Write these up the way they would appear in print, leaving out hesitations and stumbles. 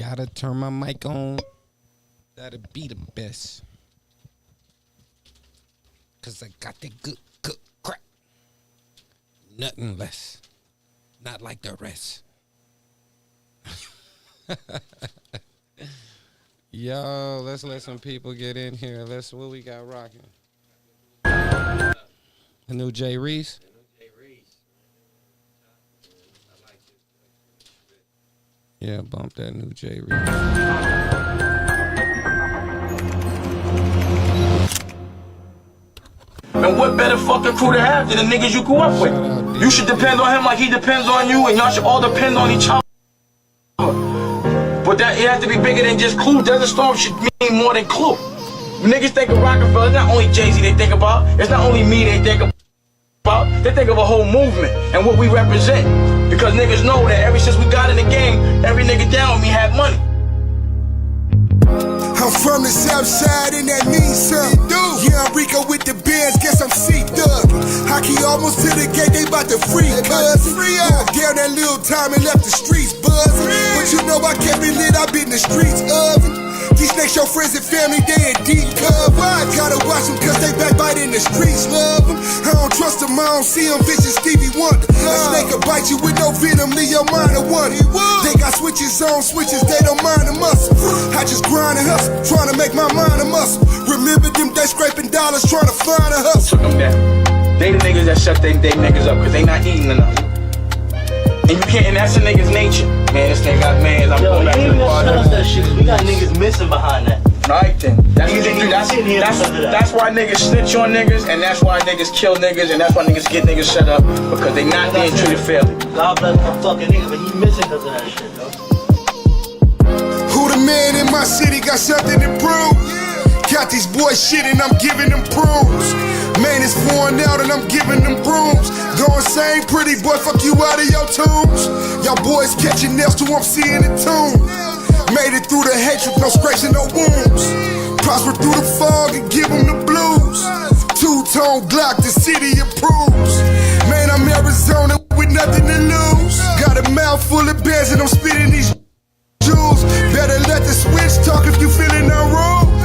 Gotta turn my mic on. That'll be the best. Cause I got the good crack. Nothing less. Not like the rest. Yo, let's let some people get in here. What we got rocking? The new Jay Reese. Yeah, bump that new Jay Reese. And what better fucking crew to have than the niggas you grew up with? You should depend on him like he depends on you, and y'all should all depend on each other. But that it has to be bigger than just Clue. Desert Storm should mean more than Clue. When niggas think of Rockefeller, it's not only Jay-Z they think about. It's not only me they think about. They think of a whole movement and what we represent. Because niggas know that ever since we got in the game, every nigga down with me had money. I'm from the south side and that means something. Yeah, I'm Rico with the bands, guess I'm C-Thug. Hockey almost to the gate, they bout to free cuz. Down that little time and left the streets buzzing. But you know I kept it lit, I been the streets oven. These next your friends and family, they in deep cover. Gotta watch them cause they backbite in the streets, love them. I don't trust them, I don't see them, vicious Stevie Wonder. A snake will bite you with no venom, leave your mind a wonder. They got switches on switches, they don't mind the muscle. I just grind and hustle, trying to make my mind a muscle. Remember them they scraping dollars, trying to find a hustle. Took them down. They the niggas that shut they niggas up cause they not eating enough. And you can't, and that's a nigga's nature. Man, this thing got mans. I'm going back to the party. That shit, we got niggas missing behind that. Right then. That's why niggas snitch on niggas, and that's why niggas kill niggas, and that's why niggas get niggas shut up, because they not being treated fairly. God bless my fucking nigga, but he missing because of that shit, though. Who the man in my city got something to prove? Got these boys shit and I'm giving them proofs. Man, it's pouring out and I'm giving them brooms. Going same pretty boy, fuck you out of your tombs. Y'all boys catching nails too, I'm seeing it too. Made it through the hatred, no scratch and no wounds. Prosper through the fog and give them the blues. Two-tone Glock, the city approves. Man, I'm Arizona with nothing to lose. Got a mouth full of bands and I'm spitting these jewels. Better let the switch talk if you feeling unruly.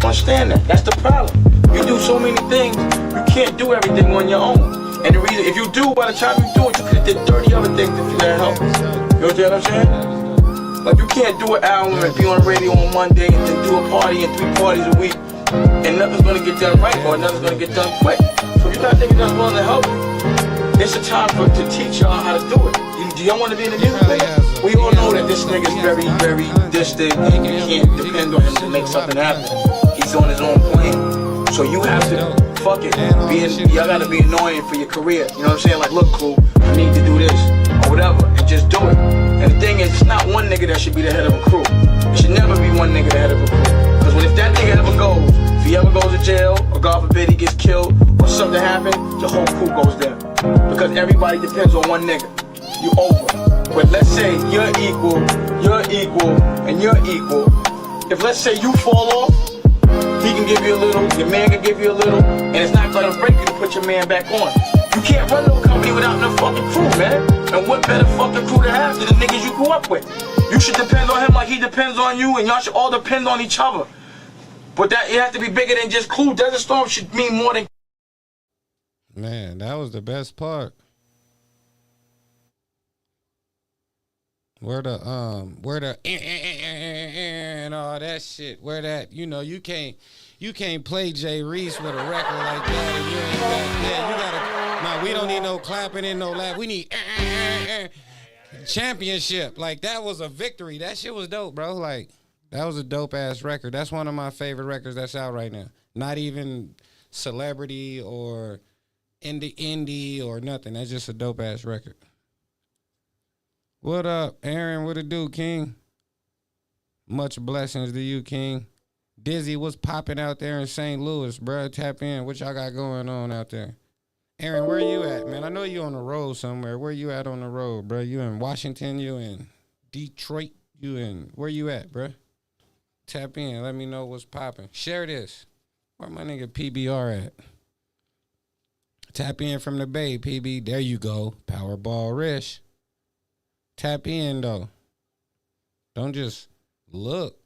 Understand that. That's the problem. You do so many things, you can't do everything on your own. And the reason, if you do, by the time you do it, you could have did 30 other things if you let help. You understand what I'm saying? Like, you can't do an album and be on the radio on Monday and then do a party and 3 parties a week, and nothing's gonna get done right or nothing's gonna get done quick. So if you got niggas that's willing to help, it's a time to teach y'all how to do it. Do y'all want to be in the music business? We all know that this nigga's very, very distant and you can't depend on him to make something happen. He's on his own plane. So you have to, fuck it, y'all gotta be annoying for your career. You know what I'm saying? Like, look, Clue, I need to do this, or whatever, and just do it. And the thing is, it's not one nigga that should be the head of a crew. It should never be one nigga the head of a crew. Because if that nigga ever goes, if he ever goes to jail, or God forbid he gets killed, or something happens, the whole crew goes down. Because everybody depends on one nigga. You over. But let's say you're equal, and you're equal. If let's say you fall off, he can give you a little, your man can give you a little, and it's not gonna break you to put your man back on. You can't run no company without no fucking crew, man. And what better fucking crew to have than the niggas you grew up with? You should depend on him like he depends on you, and y'all should all depend on each other. But that it has to be bigger than just Clue. Desert Storm should mean more than. Man, that was the best part. Where the and all that shit. Where that, you know, you can't play Jay Reese with a record like that and you ain't got, yeah, you gotta, nah, we don't need no clapping and no laugh. We need championship. Like, that was a victory. That shit was dope, bro. Like, that was a dope ass record. That's one of my favorite records that's out right now. Not even celebrity or indie or nothing. That's just a dope ass record. What up, Aaron? What it do, King? Much blessings to you, King. Dizzy, what's popping out there in St. Louis, bro? Tap in. What y'all got going on out there? Aaron, where you at, man? I know you on the road somewhere. Where you at on the road, bro? You in Washington? You in Detroit? You in, where you at, bro? Tap in. Let me know what's popping. Share this. Where my nigga PBR at? Tap in from the Bay, PB. There you go. Powerball Rish. Tap in, though. Don't just look.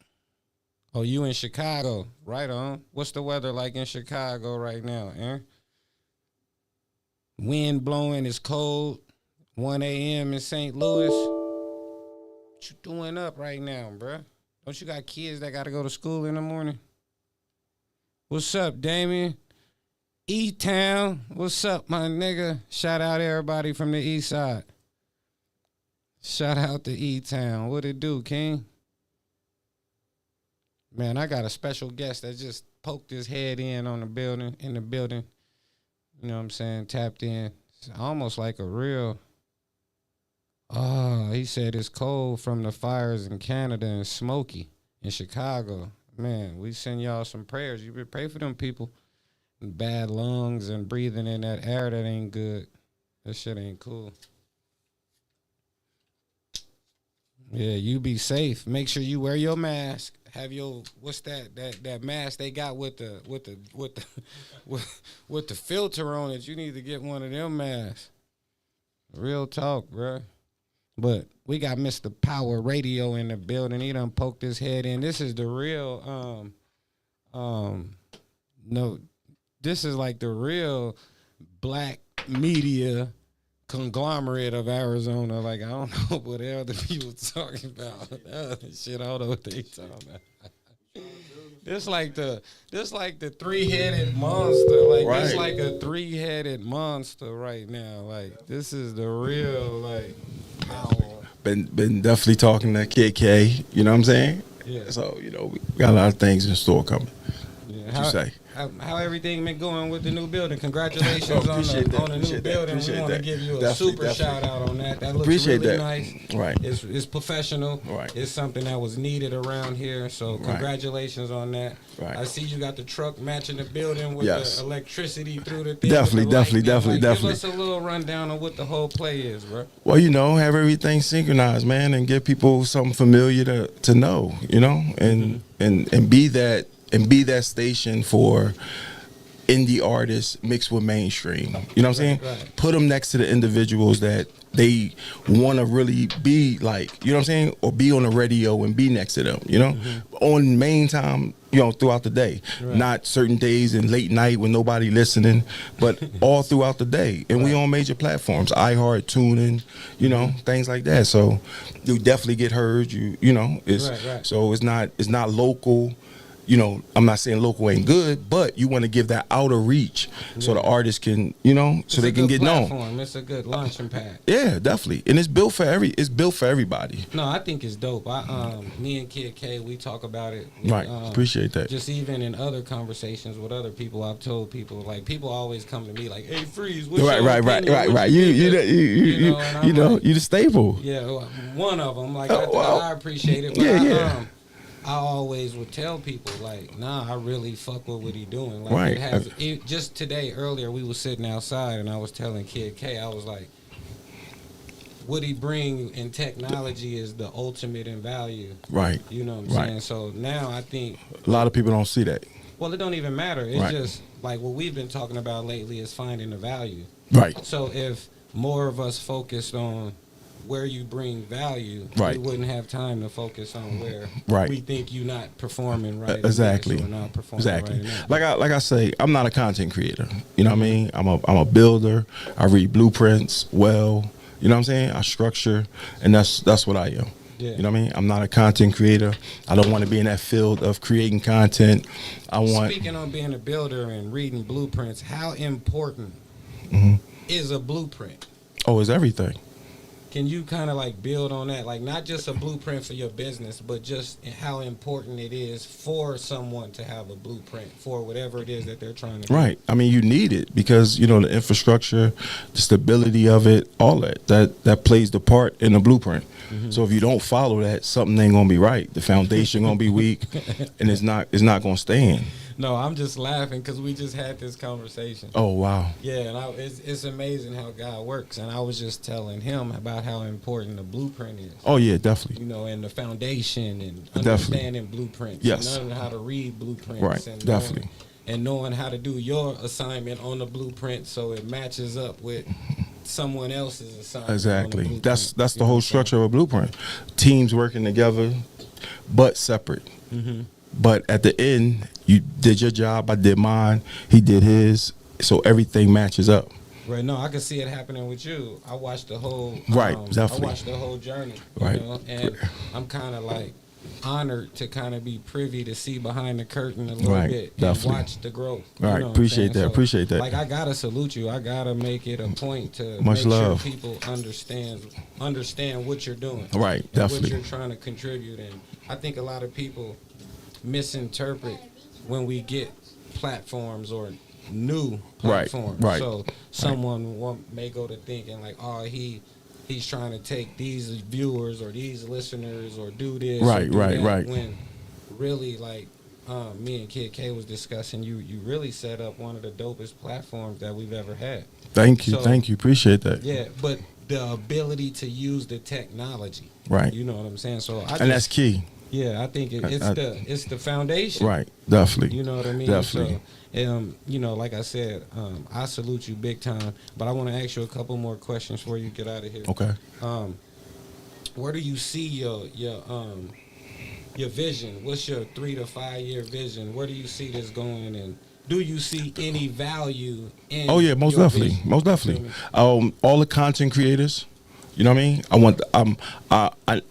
Oh, you in Chicago. Right on. What's the weather like in Chicago right now, Aaron? Wind blowing, it's cold. 1 a.m. in St. Louis. What you doing up right now, bruh? Don't you got kids that got to go to school in the morning? What's up, Damien? E-Town. What's up, my nigga? Shout out everybody from the east side. Shout out to E-Town. What it do, King? Man, I got a special guest that just poked his head in the building. You know what I'm saying? Tapped in. It's almost like a real... Oh, he said it's cold from the fires in Canada and smoky in Chicago. Man, we send y'all some prayers. You better pray for them people. Bad lungs and breathing in that air that ain't good. That shit ain't cool. Yeah, you be safe. Make sure you wear your mask. Have your what's that mask they got with the with the filter on it. You need to get one of them masks. Real talk, bruh. But we got Mr. Power Radio in the building. He done poked his head in. This is the real this is like the real black media conglomerate of Arizona. Like, I don't know what the other people talking about. Shit, I don't know what they talking about. This like the 3-headed monster. Like, right. It's like a 3-headed monster right now. Like, this is the real, like, power. Been definitely talking to Kid K, you know what I'm saying? Yeah. So, you know, we got a lot of things in store coming. Yeah. What you say? How everything been going with the new building? Congratulations on the new building. We want to give you a super shout out on that. That looks really nice. Right. It's professional. Right. It's something that was needed around here. So congratulations on that. Right. I see you got the truck matching the building with the electricity through the thing. Definitely. Give us a little rundown of what the whole play is, bro. Well, you know, have everything synchronized, man, and give people something familiar to know, you know, and be that station for indie artists mixed with mainstream. You know what I'm saying? Right. Put them next to the individuals that they want to really be like, you know what I'm saying? Or be on the radio and be next to them, you know? On main time, you know, throughout the day. Right. Not certain days and late night when nobody listening, but all throughout the day. And we on major platforms, iHeart, TuneIn, you know, things like that. So you definitely get heard, you know. So it's not local. You know, I'm not saying local ain't good, but you want to give that outer reach so the artists can, you know, so they can get known. It's a good launching pad. Yeah, definitely, and it's built for everybody. No, I think it's dope. Me and Kid K, we talk about it. Right, appreciate that. Just even in other conversations with other people, I've told people, like, people always come to me like, "Hey, Freeze, what's your opinion? Right. You the staple. Yeah, one of them. Like, I appreciate it. But I always would tell people, like, nah, I really fuck with what he doing. Like, just today, earlier, we was sitting outside, and I was telling Kid K, I was like, what he bring in technology is the ultimate in value. Right. You know what I'm saying? So now I think a lot of people don't see that. Well, it don't even matter. It's just, like, what we've been talking about lately is finding the value. Right. So if more of us focused on where you bring value, we wouldn't have time to focus on where we think you're not performing right. Exactly. Or not performing right. Like I say, I'm not a content creator. You know what I mean? I'm a builder. I read blueprints well. You know what I'm saying? I structure, and that's what I am. Yeah. You know what I mean? I'm not a content creator. I don't want to be in that field of creating content. Speaking on being a builder and reading blueprints, how important is a blueprint? Oh, it's everything. Can you kind of like build on that? Like, not just a blueprint for your business, but just how important it is for someone to have a blueprint for whatever it is that they're trying to do. Right. I mean, you need it because, you know, the infrastructure, the stability of it, all that plays the part in the blueprint. So if you don't follow that, something ain't going to be right. The foundation going to be weak, and it's not going to stand. No, I'm just laughing because we just had this conversation. Oh, wow. Yeah, and it's amazing how God works. And I was just telling him about how important the blueprint is. Oh, yeah, definitely. You know, and the foundation and understanding blueprints. Yes. And learning how to read blueprints. Right, and definitely. Knowing how to do your assignment on the blueprint so it matches up with someone else's assignment. Exactly. That's the whole structure of a blueprint. Teams working together, but separate. But at the end, you did your job, I did mine, he did his, so everything matches up. Right. No, I can see it happening with you. I watched the whole definitely. I watched the whole journey. Right. You know? And I'm kind of like honored to kind of be privy to see behind the curtain a little bit definitely. and watch the growth. Right. Appreciate that. Appreciate that. Like I gotta salute you. I gotta make it a point to Much make love. sure people understand what you're doing. Right. And Definitely. what you're trying to contribute. And I think a lot of people misinterpret when we get platforms or new platforms. Right. So someone may go to thinking like, oh, he's trying to take these viewers or these listeners or do this. Right, or do right, that, right. When really, like me and Kid K was discussing, you really set up one of the dopest platforms that we've ever had. Thank you. So, Thank you. Appreciate that. Yeah, but the ability to use the technology. Right. You know what I'm saying? So And that's key. Yeah, I think it's the foundation. Right. Definitely. You know what I mean? Definitely. So, you know, like I said, I salute you big time. But I want to ask you a couple more questions before you get out of here. Okay. Where do you see your vision? What's your 3 to 5 year vision? Where do you see this going? And do you see any value in? Oh yeah, most your definitely. vision? Most definitely. All the content creators. You know what I mean?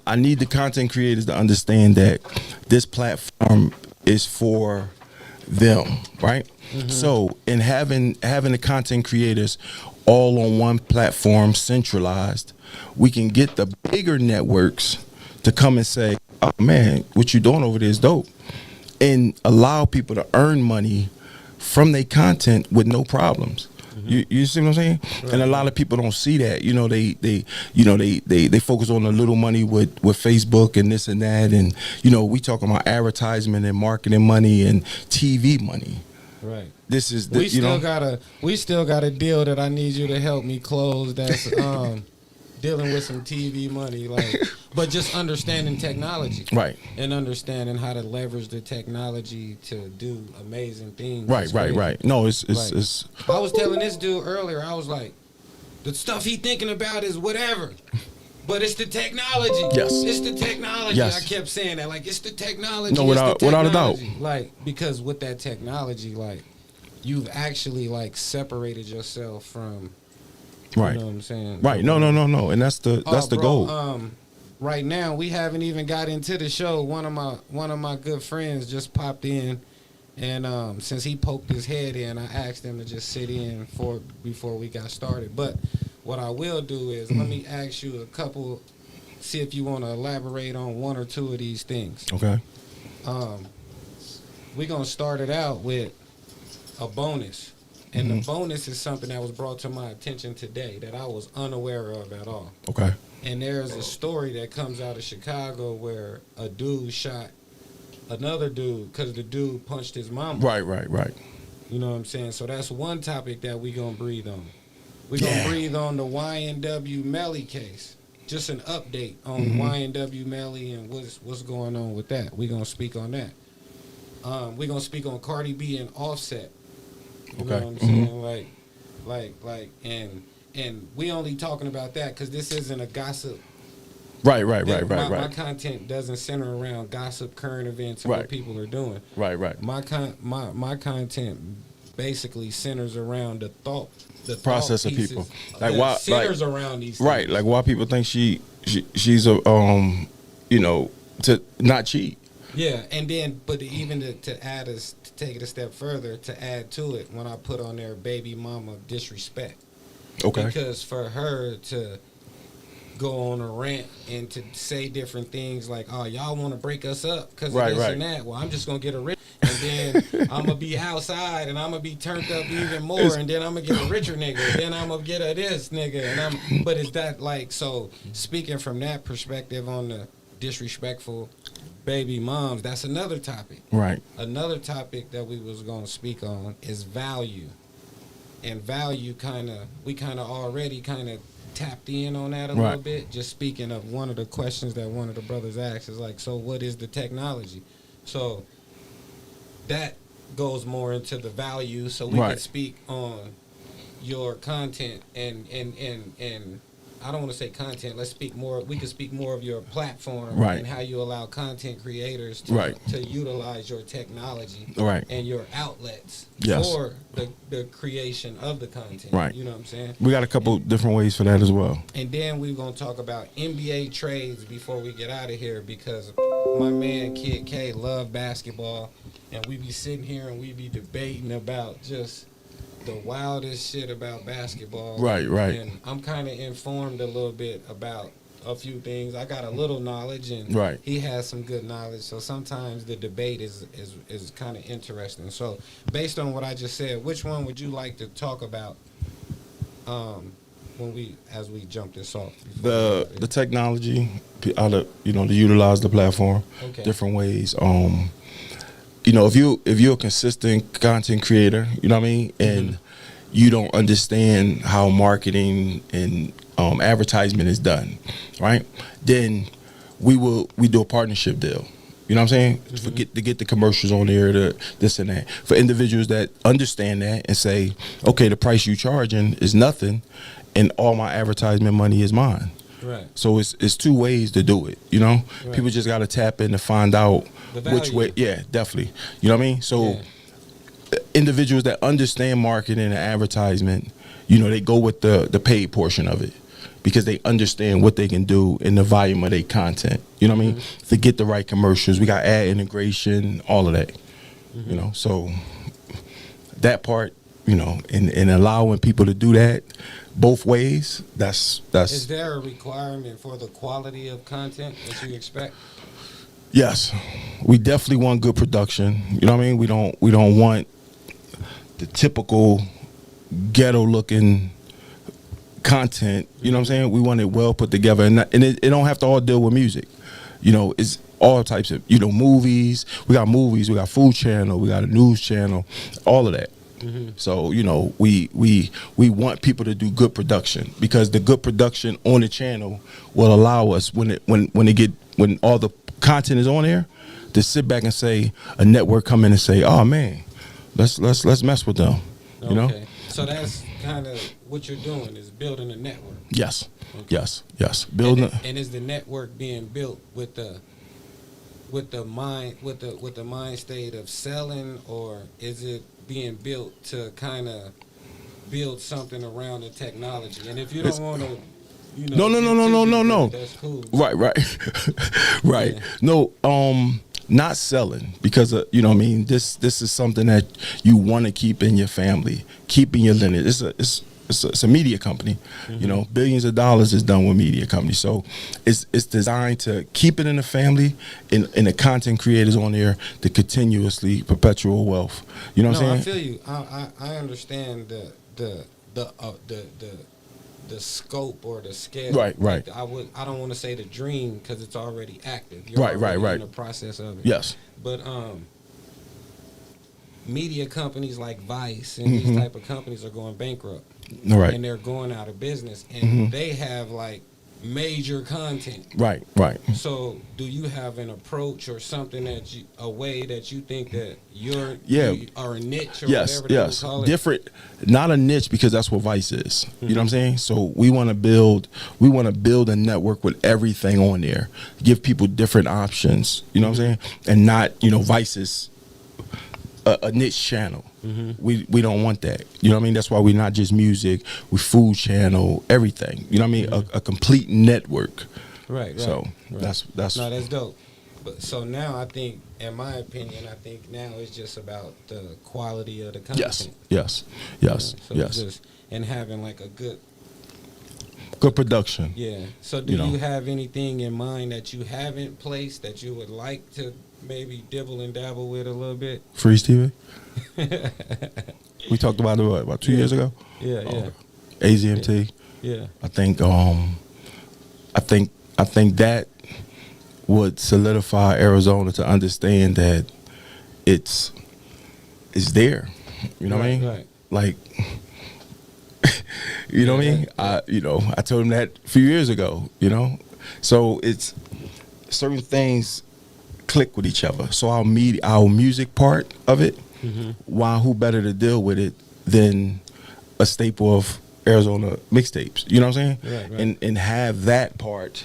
I need the content creators to understand that this platform is for them, right? So in having the content creators all on one platform centralized, we can get the bigger networks to come and say, oh man, what you doing over there is dope, and allow people to earn money from their content with no problems. You see what I'm saying? Right. And a lot of people don't see that. You know, they focus on the little money with Facebook and this and that, and you know, we talking about advertisement and marketing money and TV money. Right. This is we still got a deal that I need you to help me close. That's dealing with some TV money, like, but just understanding technology, right, and understanding how to leverage the technology to do amazing things. Right. No, it's. I was telling this dude earlier. I was like, the stuff he thinking about is whatever, but it's the technology. Yes, it's the technology. Yes. I kept saying that, like, it's the technology. No, without a doubt. Like, because with that technology, like, you've actually like separated yourself from. Right. You know what I'm saying? Right. No. And that's the goal. Right now we haven't even got into the show. One of my good friends just popped in, and since he poked his head in, I asked him to just sit in before we got started. But what I will do is let me ask you a couple, see if you want to elaborate on one or two of these things. Okay. We're gonna start it out with a bonus. And the bonus is something that was brought to my attention today that I was unaware of at all. Okay. And there's a story that comes out of Chicago where a dude shot another dude because the dude punched his mama. Right. You know what I'm saying? So that's one topic that we going to breathe on. We're going to breathe on the YNW Melly case. Just an update on YNW Melly and what's going on with that. We're going to speak on that. We're going to speak on Cardi B and Offset. You know what I'm saying? Like, and we only talking about that because this isn't a gossip. Right. My content doesn't center around gossip, current events, and what people are doing. Right. My content basically centers around the process thought of people. Like why centers around these things. Right. Like why people think she's a to not cheat. Yeah, and then but even to take it a step further, to add to it, when I put on there baby mama disrespect. Okay. Because for her to go on a rant and to say different things like, oh, y'all want to break us up because of this and that. Well, I'm just going to get a rich and then I'm going to be outside and I'm going to be turned up even more and then I'm going to get a richer nigga and then I'm going to get a this nigga. But is that like, so speaking from that perspective on the disrespectful baby moms, that's another topic. Right. Another topic that we was going to speak on is value. And value we already tapped in on that a little bit. Just speaking of one of the questions that one of the brothers asked is like, so what is the technology? So that goes more into the value. So we can speak on your content and I don't want to say content. Let's speak more. We can speak more of your platform and how you allow content creators to utilize your technology and your outlets for the creation of the content. Right. You know what I'm saying? We got a couple different ways for that as well. And then we're gonna talk about NBA trades before we get out of here, because my man Kid K love basketball, and we be sitting here and we be debating about just the wildest shit about basketball. Right. And I'm kind of informed a little bit about a few things. I got a little knowledge, and he has some good knowledge. So sometimes the debate is kind of interesting. So based on what I just said, which one would you like to talk about as we jump this off? The technology, how to utilize the platform different ways. If you're a consistent content creator, you know what I mean, and you don't understand how marketing and advertisement is done, right? Then we do a partnership deal. You know what I'm saying? To get the commercials on there, this and that. For individuals that understand that and say, okay, the price you charging is nothing, and all my advertisement money is mine. Right. So it's two ways to do it. You know, people just got to tap in to find out which way. Yeah, definitely. You know what I mean? So individuals that understand marketing and advertisement, they go with the paid portion of it, because they understand what they can do in the volume of their content. You know what I mean? To get the right commercials, we got ad integration, all of that. So that part, and allowing people to do that both ways, that's Is there a requirement for the quality of content that you expect? Yes. We definitely want good production. You know what I mean? We don't want the typical ghetto looking content. You know what I'm saying? We want it well put together, and it don't have to all deal with music. It's all types of movies. We got movies, we got food channel, we got a news channel, all of that. So we want people to do good production, because the good production on the channel will allow us, when all the content is on there, to sit back and say, a network come in and say, oh man, let's mess with them. Okay. So that's kind of what you're doing, is building a network. Yes. Okay. Yes. Building. And is the network being built with the mind state of selling, or is it being built to kind of build something around the technology? And if you don't want to, no. That's cool. Right. Right. Yeah. No, not selling, because what I mean, this is something that you want to keep in your family, keep in your lineage. It's a media company. Billions of dollars is done with media companies. So it's designed to keep it in the family, and the content creators on there to continuously perpetual wealth. You know what I'm saying? I feel you. I understand the scope or the scale. Right. I don't want to say the dream, because it's already active. You're right. In the process of it. Yes. But media companies like Vice and these type of companies are going bankrupt. Right. And they're going out of business, and they have like major content. Right. So do you have an approach or something a way that you think that you are a niche or whatever they would call it? Different, not a niche, because that's what Vice is. You know what I'm saying? So we want to build a network with everything on there, give people different options. You know what I'm saying? And not, Vice is a niche channel. We don't want that. You know what I mean? That's why we're not just music. We food channel, everything. You know what I mean? A complete network. Right. So that's no, that's dope. But so now I think, in my opinion, now it's just about the quality of the content. Yes. And having like a good production. Yeah. So do you have anything in mind that you haven't placed that you would like to maybe dibble and dabble with a little bit? Freeze TV. We talked about it about 2 years ago. Yeah. AZMT. Yeah. I think that would solidify Arizona to understand that it's there. You know what I mean? Right. Like, you know what I mean? I told him that a few years ago. So it's certain things click with each other. So our music part of it, who better to deal with it than a staple of Arizona mixtapes. You know what I'm saying? Right. And have that part,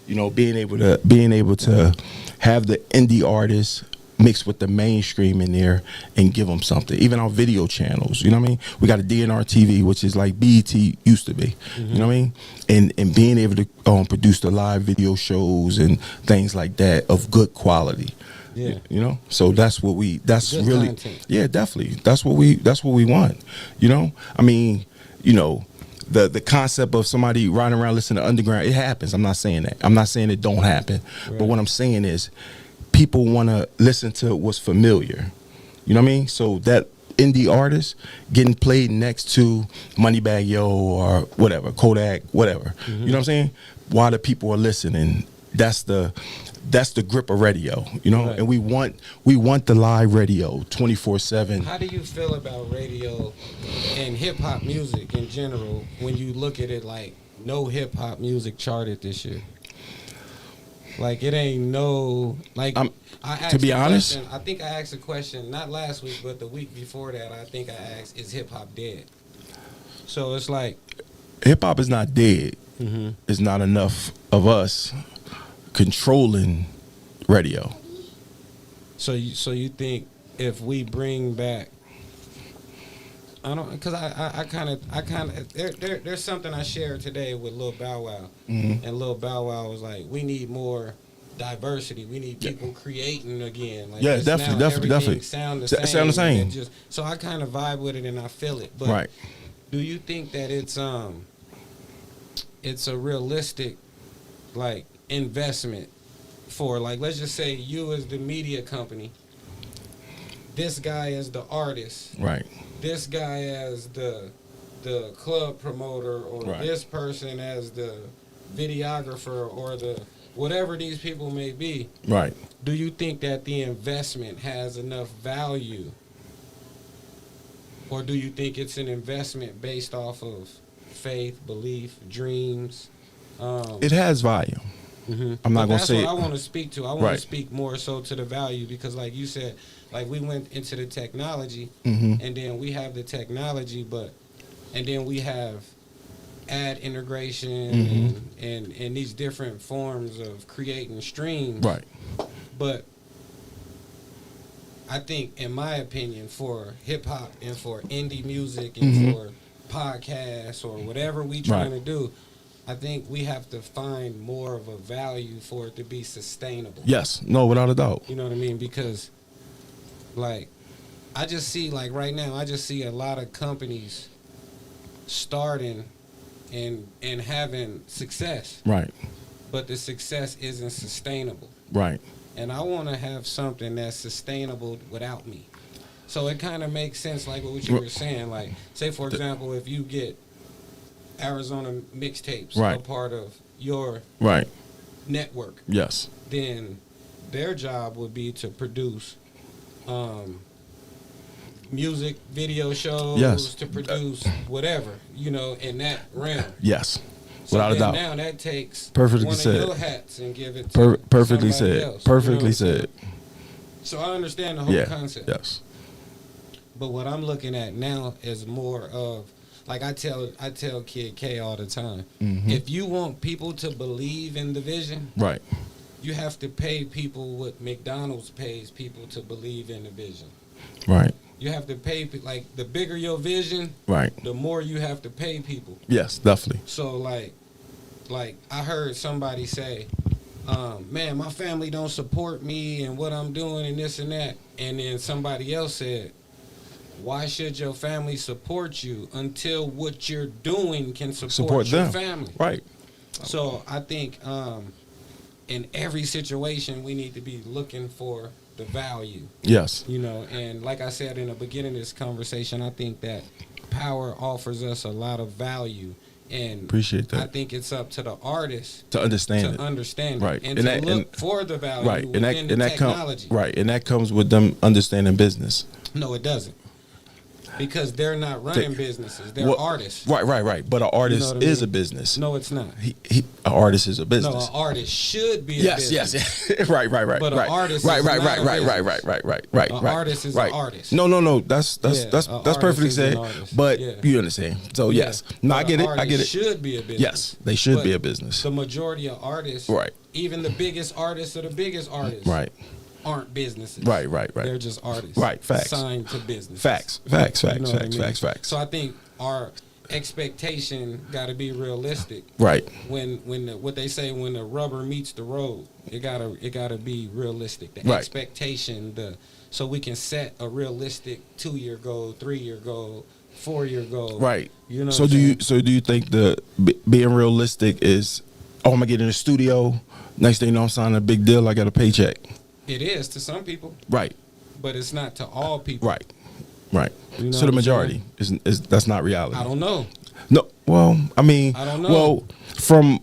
you know, being able to have the indie artists mixed with the mainstream in there and give them something. Even our video channels, you know what I mean? We got a DNR TV, which is like BET used to be, you know what I mean? And being able to produce the live video shows and things like that of good quality. Yeah. You know? So that's what that's good really content. Yeah, definitely. That's what we want. You know? I mean, you know, the concept of somebody riding around listening to underground, it happens. I'm not saying that. I'm not saying it don't happen. But what I'm saying is people want to listen to what's familiar. You know what I mean? So that indie artist getting played next to Moneybagg Yo or whatever, Kodak, whatever. You know what I'm saying? While the people are listening, that's the grip of radio, you know? Right. And we want the live radio 24/7. How do you feel about radio and hip hop music in general when you look at it like no hip hop music charted this year? Like it ain't no like. I asked to be honest, question, I think I asked a question not last week but the week before that. I think I asked, "Is hip hop dead?" So it's like hip hop is not dead. It's not enough of us controlling radio. So you think if we bring back, I don't, because I kind of there's something I shared today with Lil Bow Wow, and Lil Bow Wow was like, we need more diversity. We need people creating again. Like, Yeah, it's definitely, now definitely. everything sound the same. Sound the same. And just, so I kind of vibe with it and I feel it. But Right. do you think that it's a realistic like investment for, like, let's just say you as the media company, this guy as the artist, Right. this guy as the club promoter, or Right. this person as the videographer, or the whatever these people may be. Right. Do you think that the investment has enough value, or do you think it's an investment based off of faith, belief, dreams? It has volume. I'm not going to say That's it. what I want to speak to. I want Right. to speak more so to the value, because like you said, like we went into the technology, Mhm. and then we have the technology, and then we have ad integration and these different forms of creating streams. Right. But I think, in my opinion, for hip hop and for indie music and for podcasts or whatever we trying to do, I think we have to find more of a value for it to be sustainable. Yes. No, without a doubt. You know what I mean? Because, like, I just see, like, right now, I just see a lot of companies starting and having success, Right. but the success isn't sustainable. Right. And I want to have something that's sustainable without me. So it kind of makes sense, like what you were saying. Like, say, for example, if you get Arizona Mixtapes Right. a part of your Right. network, Yes. then their job would be to produce music video shows, Yes. to produce whatever, you know, in that realm. Yes. So Without a then doubt. now that takes Perfectly one said. of your hats and give it to Perfectly somebody said. else. Perfectly You know what I'm saying? said. So I understand the whole Yeah. concept. Yes. But what I'm looking at now is more of, like I tell Kid K all the time, if you want people to believe in the vision, Right. you have to pay people what McDonald's pays people to believe in the vision. Right. You have to pay, like, the bigger your vision, Right. the more you have to pay people. Yes, definitely. So like I heard somebody say, man, my family don't support me and what I'm doing and this and that. And then somebody else said, why should your family support you until what you're doing can support your them. family? Right. So I think in every situation we need to be looking for the value, Yes. you know. And like I said in the beginning of this conversation, I think that power offers us a lot of value. And Appreciate that. I think it's up to the artist To understand to it. understand Right. it and And to that- look and- for the value Right. within the technology. And that comes with them understanding business. No, it doesn't. because they're not running businesses. They're artists. Right. But an artist is a business. No, it's not. An artist is a business. No, an artist should be a yes, business. Yes. Right. But an artist right. is not a Right. An artist is an artist. No. That's perfectly said. But you understand. So yes. No, I get it. I get it. Should be a business. Yes, they should be a business. The majority of artists, right? Even the biggest artists of the biggest artists, right? Aren't businesses. Right. They're just artists. Right. Facts. Signed to business. Facts. You know what I mean? Facts. So I think our expectation got to be realistic. Right. When what they say, when the rubber meets the road, it gotta be realistic. The right. expectation, so we can set a realistic 2-year goal, 3-year goal, 4-year goal. Right. You know. So do you think being realistic is, oh, I'm gonna get in the studio, next thing you know, I'm signing a big deal, I got a paycheck? It is to some people. Right. But it's not to all people. Right. You know so the majority is that's not reality. I don't know. No. Well, I mean, I don't know. Well, from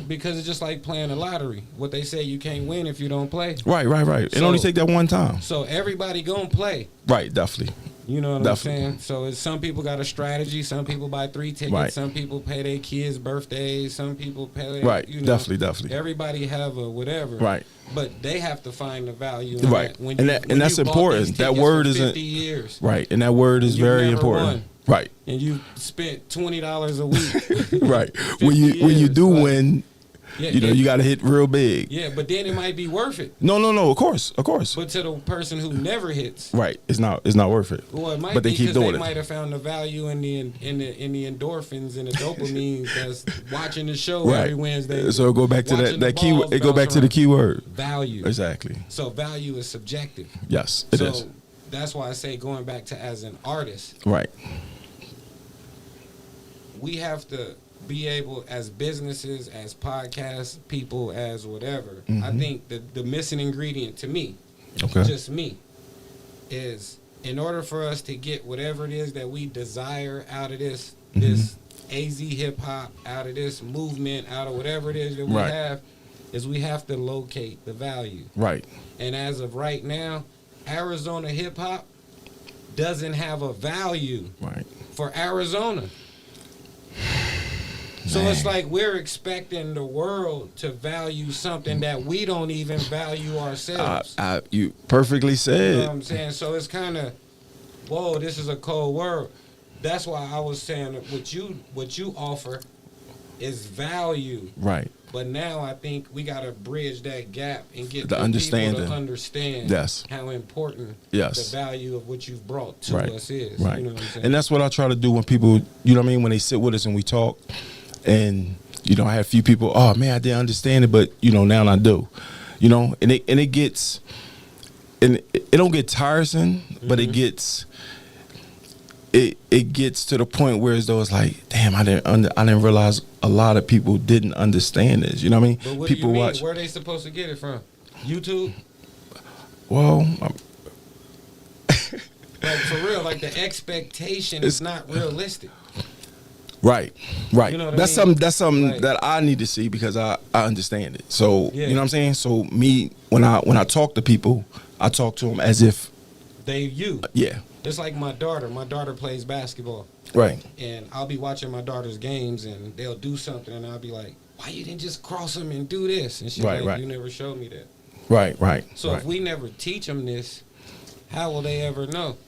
because it's just like playing the lottery. What they say, you can't win if you don't play. Right. It only take that one time. So everybody gonna play. Right. Definitely. You know what I'm saying? So some people got a strategy. Some people buy 3 tickets. Right. Some people pay their kids' birthdays. Some people pay. Right. You know, Definitely. Everybody have a whatever. Right. But they have to find the value in right. that. And that's important. That word isn't 50 years. Right. And that word is very important. Won. Right. And you spent $20 a week. Right. When you do win, you got to hit real big. Yeah, but then it might be worth it. No. Of course. But to the person who never hits, right, it's not worth it. Well, it might but be they keep because doing they it. might have found the value in the endorphins and the dopamine that's watching the show right. every Wednesday. So go back to that key. It go back to the key word. Value. Exactly. So value is subjective. Yes, it is. That's why I say, going back to as an artist, right, we have to be able, as businesses, as podcast people, as whatever. Mm-hmm. I think the missing ingredient to me, just me, is in order for us to get whatever it is that we desire out of this this AZ hip hop, out of this movement, out of whatever it is that we have, is we have to locate the value. Right. And as of right now, Arizona hip hop doesn't have a value for Arizona. So it's like we're expecting the world to value something that we don't even value ourselves. You perfectly said. You know what I'm saying? So it's kind of, whoa, this is a cold word. That's why I was saying that what you offer is value. Right. But now I think we got to bridge that gap and get the understanding. people to understand how important the value of what you've brought to us is. Right. You know what I'm saying? And that's what I try to do when people, you know what I mean, when they sit with us and we talk. And, I have a few people, oh, man, I didn't understand it, but, now I do. And it gets, and it don't get tiresome, but it gets to the point where as though it's like, damn, I didn't realize a lot of people didn't understand this. You know what I mean? But what people do you mean? watch. Where are they supposed to get it from? YouTube? Well, like for real, like the expectation is not realistic. Right. You know that's I mean? something like, that I need to see because I understand it. So you know what I'm saying. So me when I talk to people, I talk to them as if Yeah. It's like my daughter. My daughter plays basketball. Right. And I'll be watching my daughter's games, and they'll do something, and I'll be like, "Why you didn't just cross them and do this?" And she's like, "You never showed me that." Right. So if we never teach them this, how will they ever know?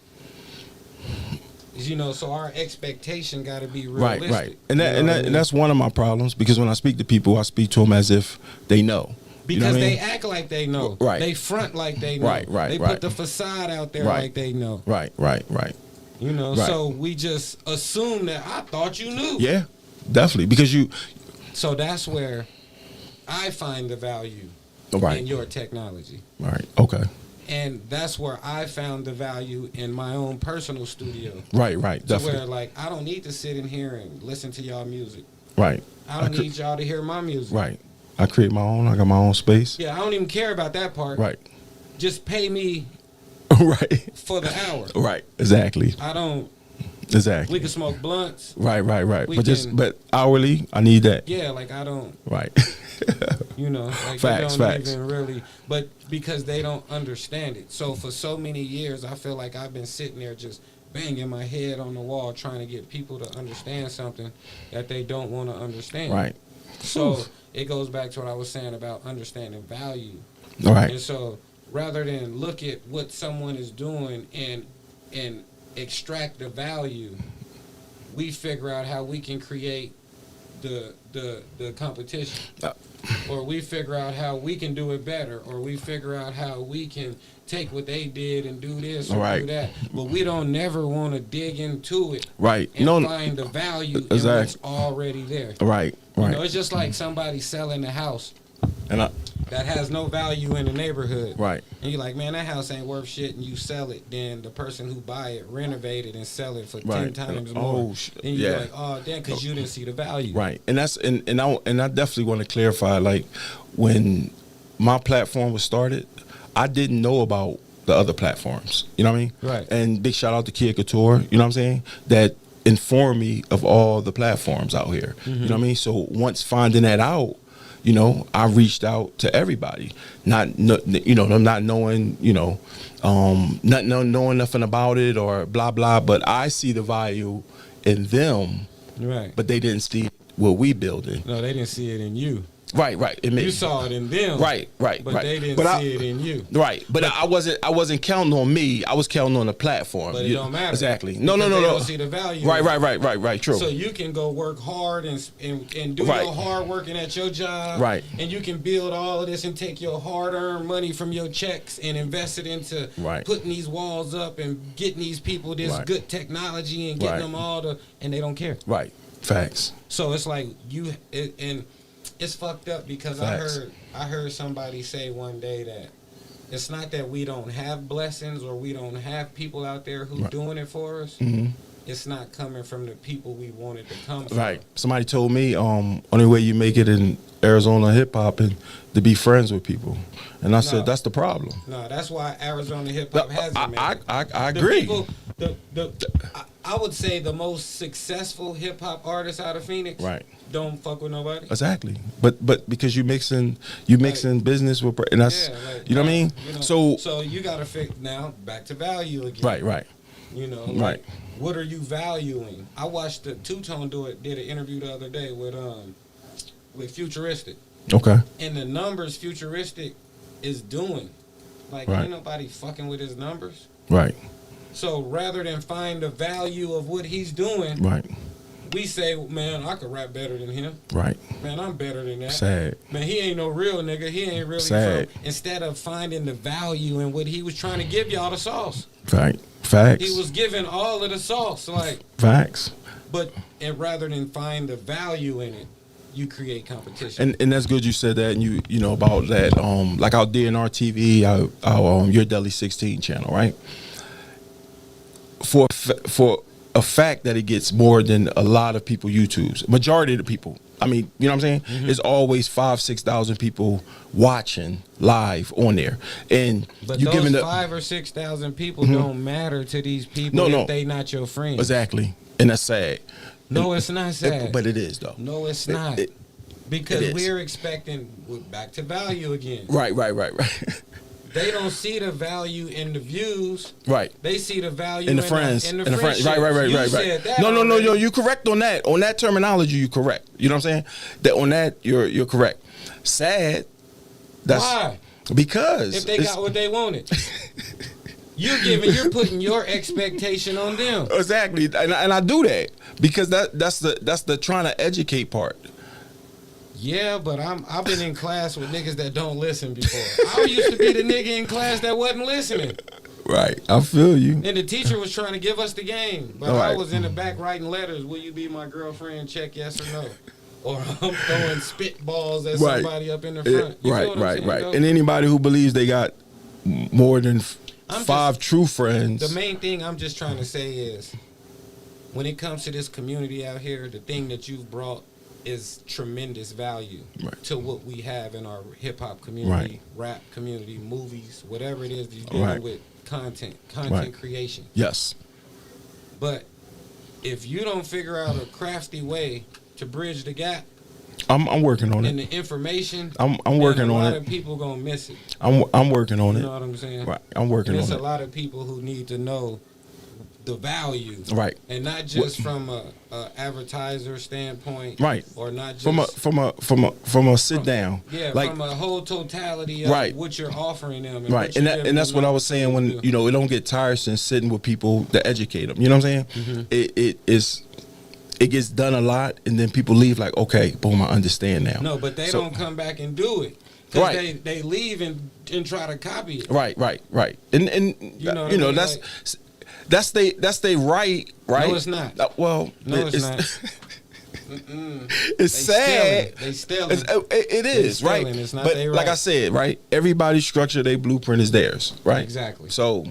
So our expectation got to be realistic. Right. And that's one of my problems because when I speak to people, I speak to them as if they know. Because they act like they know. Right. They front like they know. Right. They put the facade out there like they know. Right. So we just assume that I thought you knew. Yeah, definitely. Because So that's where I find the value in your technology. Right. Okay. And that's where I found the value in my own personal studio. Right. Definitely. To where I don't need to sit in here and listen to y'all music. Right. I don't need y'all to hear my music. Right. I create my own. I got my own space. Yeah, I don't even care about that part. Right. Just pay me for the hour. Right. Exactly. I don't. Exactly. We can smoke blunts. Right. But hourly, I need that. Yeah, I don't. Right. Facts. Even really, but because they don't understand it. So for so many years, I feel like I've been sitting there just banging my head on the wall trying to get people to understand something that they don't want to understand. Right. So it goes back to what I was saying about understanding value. All right. And so rather than look at what someone is doing and extract the value, we figure out how we can create the competition. Or we figure out how we can do it better, or we figure out how we can take what they did and do this or do that. But we don't never want to dig into it, Right? And find the value in what's already there. Right. You know, it's just like somebody selling a house And that has no value in the neighborhood. Right. And you're like, man, that house ain't worth shit, and you sell it. Then the person who buy it renovate it and sell it for 10 times more. Then you're like, oh, damn, because you didn't see the value. Right. And that's and I definitely want to clarify, like, when my platform was started, I didn't know about the other platforms. You know what I mean? Right. And big shout out to Kid Couture, you know what I'm saying? That informed me of all the platforms out here. You know what I mean? So once finding that out, you know, I reached out to everybody, not knowing, you know, not knowing nothing about it or blah blah. But I see the value in them, Right. but they didn't see what we building. No, they didn't see it in you. Right. You saw it in them. Right. But they didn't see it in you. Right. But I wasn't counting on me. I was counting on the platform. But it don't matter. Exactly. No. They don't see the value. Right. True. So you can go work hard and do your hard working at your job. Right. And you can build all of this and take your hard-earned money from your checks and invest it into putting these walls up and getting these people this good technology and getting them all and they don't care. Right. Facts. So it's like and it's fucked up because Facts. I heard somebody say one day that it's not that we don't have blessings or we don't have people out there who doing it for us. It's not coming from the people we wanted to come from. Right. Somebody told me only way you make it in Arizona hip hop and to be friends with people. And I said that's the problem. No, that's why Arizona hip hop hasn't made it. I agree. People, I would say the most successful hip hop artists out of Phoenix don't fuck with nobody. Exactly. But because you mixing business with, and that's you know what I mean? You know, so you gotta fix now back to value again. Right. You know, like, what are you valuing? I watched the Two-Tone did an interview the other day with Futuristic. Okay. And the numbers Futuristic is doing, like ain't nobody fucking with his numbers. Right. So rather than find the value of what he's doing, we say, man, I could rap better than him. Right. Man, I'm better than that. Sad. Man, he ain't no real nigga. He ain't really from. Instead of finding the value in what he was trying to give y'all the sauce. Right. Facts. He was giving all of the sauce, like. Facts. But rather than find the value in it, you create competition. And that's good you said that, and you know about that. Like our DNR TV, our Your Deli 16 channel, right? For a fact that it gets more than a lot of people YouTubes. Majority of the people. I mean, you know what I'm saying? There's always 5,000-6,000 people watching live on there, and but you those giving 5,000 or 6,000 people don't matter to these people if they not your friends. Exactly, and that's sad. No, it's not sad. But it is though. No, it's not. Because we're expecting back to value again. Right. They don't see the value in the views. Right. They see the value in the friends. In the friends. Right. No. You're correct on that. On that terminology, you're correct. You know what I'm saying? That on that, you're correct. Sad. Why? Because if they got what they wanted. You're putting your expectation on them. Exactly, and I do that because that's the trying to educate part. Yeah, but I've been in class with niggas that don't listen before. I used to be the nigga in class that wasn't listening. Right, I feel you. And the teacher was trying to give us the game, but I was in the back writing letters. Will you be my girlfriend? Check yes or no. Or I'm throwing spitballs at somebody up in the front. Right. And anybody who believes they got more than five true friends. The main thing I'm just trying to say is, when it comes to this community out here, the thing that you've brought is tremendous value to what we have in our hip hop community, rap community, movies, whatever it is that you're dealing with, content creation. Yes. But if you don't figure out a crafty way to bridge the gap, I'm working on it. And the information, I'm working on it. A lot of people gonna miss it. I'm working on it. You know what I'm saying? Right. I'm working on it. There's a lot of people who need to know the value, right, and not just from a advertiser standpoint, right, or not just from a sit down, yeah, like, from a whole totality of right, what you're offering them, right, and that's what I was saying when you know it don't get tiresome sitting with people to educate them. You know what I'm saying? It gets done a lot, and then people leave like, okay, boom, I understand now. No, but they don't come back and do it. Right. They leave and try to copy it. Right. And you know that's. Like, that's they right. No, it's not. Well, no, it's not. It's sad. They stealing. It is, right? It's not but they right. Like I said, right? Everybody's structure, their blueprint is theirs, right? Exactly. So,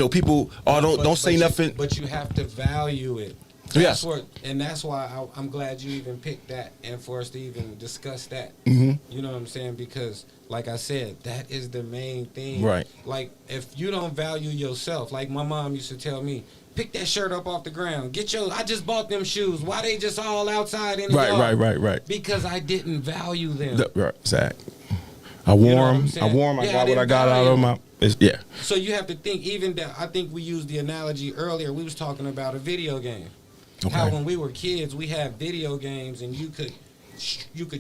people, don't say nothing. But you have to value it. Yes. That's why I'm glad you even picked that and for us to even discuss that. Mm-hmm. You know what I'm saying? Because, like I said, that is the main thing. Right. Like, if you don't value yourself, like my mom used to tell me, pick that shirt up off the ground. I just bought them shoes. Why they just all outside in the yard? Right. Because I didn't value them. Right, exactly. I wore them. I got what I got out of them. Yeah. So you have to think, even that, I think we used the analogy earlier. We was talking about a video game. Okay. How when we were kids, we had video games, and you could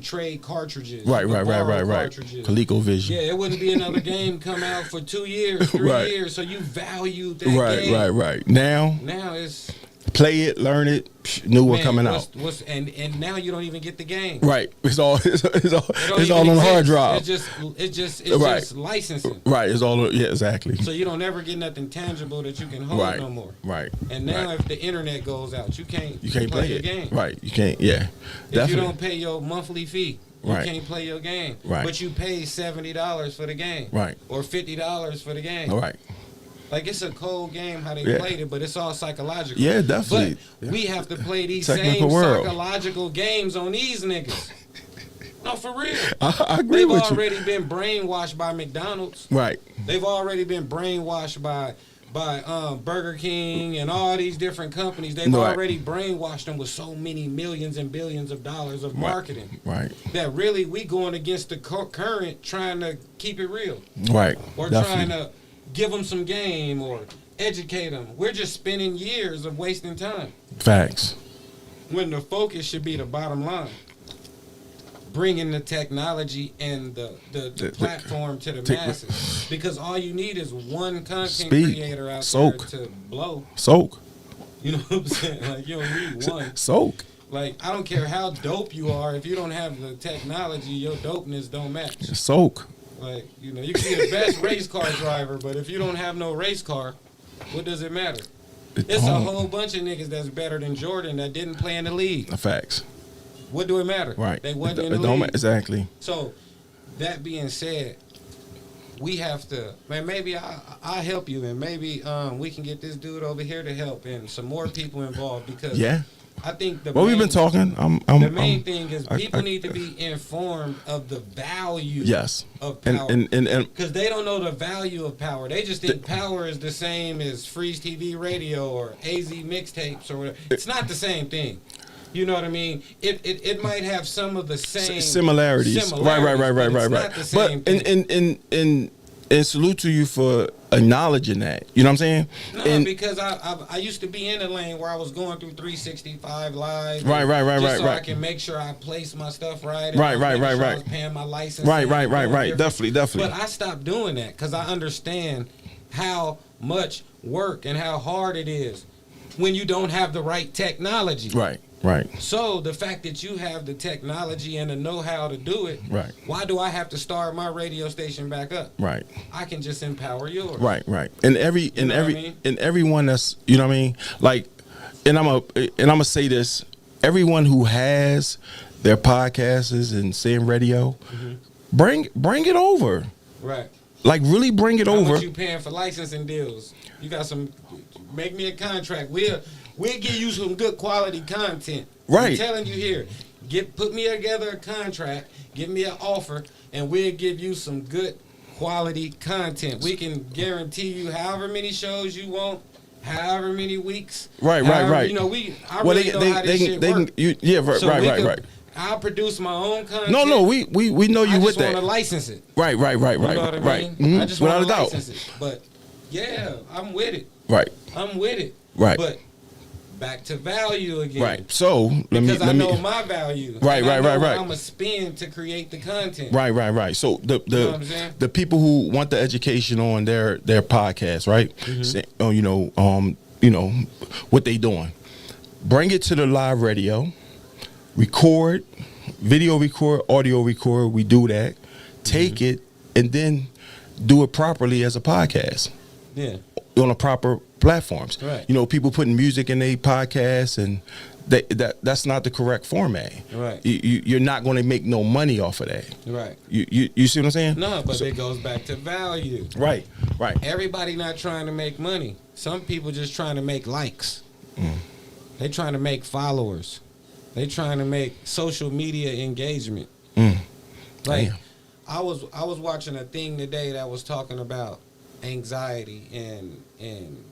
trade cartridges. Right. ColecoVision. Yeah, it wouldn't be another game come out for 2 years, 3 years. So you valued that game. Right. Now it's play it, learn it, new one coming out. And now you don't even get the game. Right. It's all on the hard drive. It's just licensing. Right. It's all exactly. So you don't ever get nothing tangible that you can hold no more. Right. And now if the internet goes out, you can't play your game. Right. You can't. Yeah. If you don't pay your monthly fee, you can't play your game. Right. But you pay $70 for the game. Right. Or $50 for the game. Right. Like, it's a cold game how they played it, but it's all psychological. Yeah, definitely. But we have to play these same psychological games on these niggas. No, for real. I agree with you. They've already been brainwashed by McDonald's. Right. They've already been brainwashed by Burger King and all these different companies. They've already brainwashed them with so many millions and billions of dollars of marketing. Right. That really we going against the current, trying to keep it real. Right. Or trying to give them some game or educate them. We're just spending years of wasting time. Facts. When the focus should be the bottom line. Bringing the technology and the platform to the masses. Because all you need is one content creator out there to blow. You know what I'm saying? Like, you don't need one. Like, I don't care how dope you are. If you don't have the technology, your dopeness don't match. Like, you know, you can be the best race car driver, but if you don't have no race car, what does it matter? It's a whole bunch of niggas that's better than Jordan that didn't play in the league. Facts. What do it matter? Right. They wasn't in the league. Exactly. So, that being said, we have to, man, maybe I'll help you, and maybe we can get this dude over here to help and some more people involved, because I think we've been talking. The main thing is people need to be informed of the value of power. And because they don't know the value of power. They just think power is the same as Freeze TV radio or AZ mixtapes or whatever. It's not the same thing. You know what I mean? It might have some of the same similarities. Right. Not the same thing. And salute to you for acknowledging that. You know what I'm saying? No, because I used to be in the lane where I was going through 365 live. Right. So I can make sure I place my stuff right. Right. I was paying my license. Right. Definitely. But I stopped doing that because I understand how much work and how hard it is when you don't have the right technology. Right. So the fact that you have the technology and the know-how to do it, why do I have to start my radio station back up? Right. I can just empower yours. Right. And everyone that's, you know what I mean? Like, and I'm gonna say this, everyone who has their podcasts and saying radio, bring it over. Right. Like, really bring it over. How much you paying for licensing deals? You got some, make me a contract. We'll give you some good quality content. Right. I'm telling you here, put me together a contract, give me an offer, and we'll give you some good quality content. We can guarantee you however many shows you want, however many weeks. Right. You know, I really know how this shit works. Right. I'll produce my own content. No, we know you with that. I just want to license it. Right. You know what I mean? Mm-hmm. I just want to license it. But yeah, I'm with it. Right. I'm with it. Right. But back to value again. Right. So because I know my value. Right. Right. I'm gonna spend to create the content. Right. So You know what I'm saying? the people who want the education on their podcast, right? Say, what they doing. Bring it to the live radio, record, video record, audio record. We do that. Take it and then do it properly as a podcast. Yeah. On a proper platforms. Right. People putting music in their podcasts and that's not the correct format. Right. You're not going to make no money off of that. Right. You see what I'm saying? No, but it goes back to value. Right. Everybody not trying to make money. Some people just trying to make likes. They trying to make followers. They trying to make social media engagement. Like Damn. I was watching a thing today that was talking about anxiety and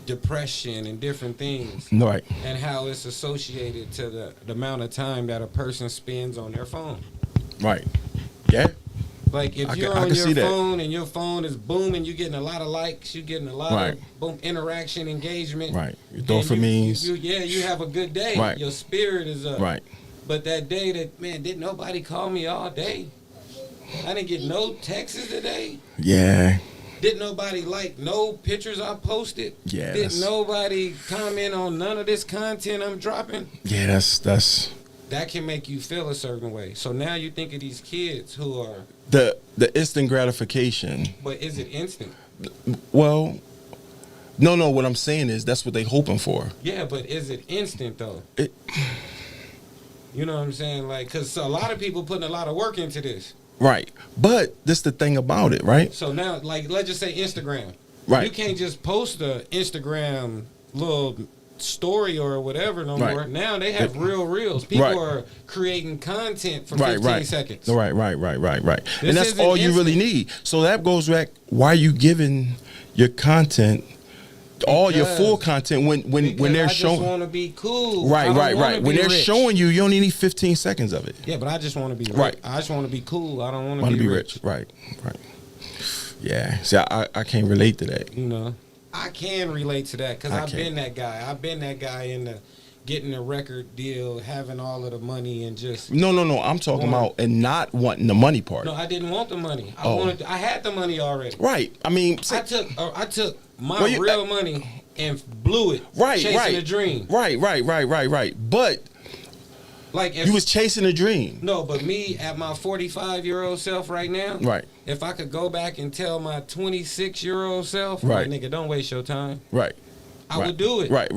depression and different things. Right. And how it's associated to the amount of time that a person spends on their phone. Right. Yeah. Like if you're on your phone and your phone is booming, you're getting a lot of likes, you're getting a lot of boom interaction, engagement. Right. Your dopamines. You have a good day. Right. Your spirit is up. Right. But that day didn't nobody call me all day? I didn't get no texts today. Yeah. Didn't nobody like no pictures I posted? Yeah. Didn't nobody comment on none of this content I'm dropping? Yeah, that's that can make you feel a certain way. So now you think of these kids who are the instant gratification. But is it instant? Well, no. What I'm saying is that's what they hoping for. Yeah, but is it instant though? You know what I'm saying? Like, cause a lot of people putting a lot of work into this. Right. But this the thing about it, right? So now, like, let's just say Instagram. Right. You can't just post a Instagram little story or whatever no more. Now they have real reels. People are creating content for 15 seconds. Right. And that's all you really need. So that goes back, why are you giving your content, all your full content when they're showing? I just want to be cool. Right. When they're showing you only need 15 seconds of it. Yeah, but I just want to be rich. I just want to be cool. I don't want to be rich. Right. Yeah. See, I can't relate to that. I can relate to that because I've been that guy. I've been that guy in the getting a record deal, having all of the money, and just no. I'm talking about and not wanting the money part. No, I didn't want the money. I had the money already. Right. I mean, I took my real money and blew it. Chasing a dream. Right. But like you was chasing a dream. No, but me at my 45-year-old self right now. Right. If I could go back and tell my 26-year-old self, right, like, nigga, don't waste your time. Right. I would do it. Right.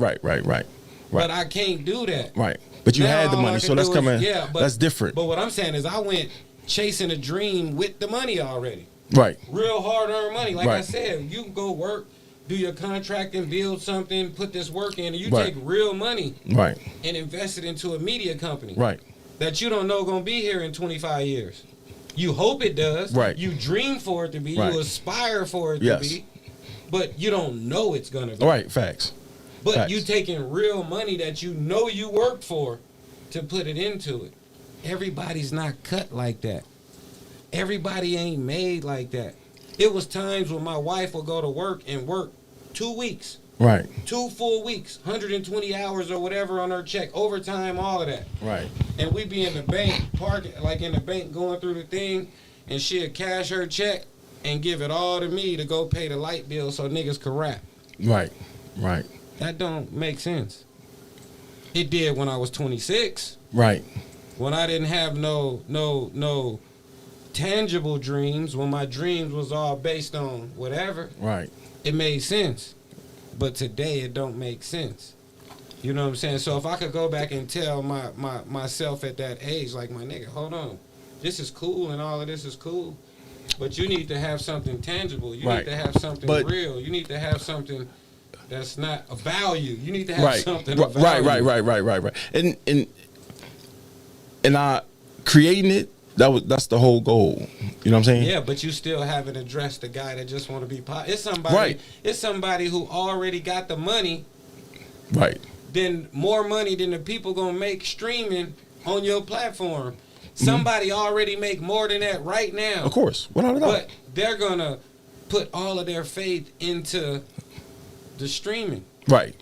But I can't do that. Right. But you had the money, so that's coming. Yeah, but that's different. But what I'm saying is, I went chasing a dream with the money already. Right. Real hard-earned money. Like I said, you can go work, do your contract, and build something, put this work in, and you take real money, right, and invest it into a media company, right, that you don't know gonna be here in 25 years. You hope it does. Right. You dream for it to be. Right. You aspire for it to be. But you don't know it's gonna be. Right. Facts. But Facts. you taking real money that you know you worked for to put it into it. Everybody's not cut like that. Everybody ain't made like that. It was times when my wife would go to work and work 2 weeks. Right. 2 full weeks, 120 hours or whatever on her check, overtime, all of that. Right. And we'd be in the bank, parking, like in the bank going through the thing, and she'd cash her check and give it all to me to go pay the light bill so niggas could rap. Right. Right. That don't make sense. It did when I was 26. Right. When I didn't have no tangible dreams, when my dreams was all based on whatever. Right. It made sense. But today it don't make sense. You know what I'm saying? So if I could go back and tell myself at that age, like, my nigga, hold on. This is cool and all of this is cool. But you need to have something tangible. You need to have something real. You need to have something that's not a value. You need to have something of value. Right. And I creating it, that's the whole goal. You know what I'm saying? Yeah, but you still haven't addressed the guy that just want to be popular. It's somebody. It's somebody who already got the money. Right. Then more money than the people gonna make streaming on your platform. Somebody already make more than that right now. Of course, without a doubt. But they're gonna put all of their faith into the streaming. Right.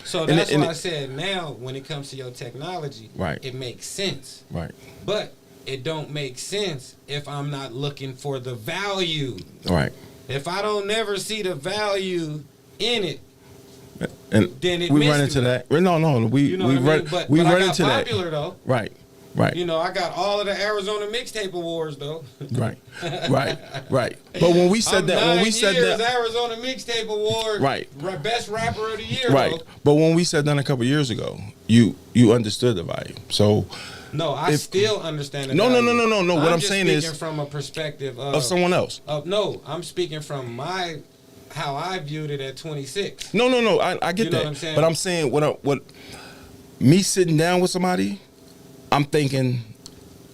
So that's why I said now when it comes to your technology, right, it makes sense. Right. But it don't make sense if I'm not looking for the value. Right. If I don't never see the value in it, and then it we run into that. No, we run into that. Popular though. Right. You know, I got all of the Arizona Mixtape Awards though. Right. But when we said Arizona Mixtape Award, right, best rapper of the year, right. Though. But when we said that a couple years ago, you understood the value. So no, I still understand. No. What I'm saying is from a perspective of someone else. No, I'm speaking from how I viewed it at 26. No. I get that. What I'm saying? But I'm saying what me sitting down with somebody, I'm thinking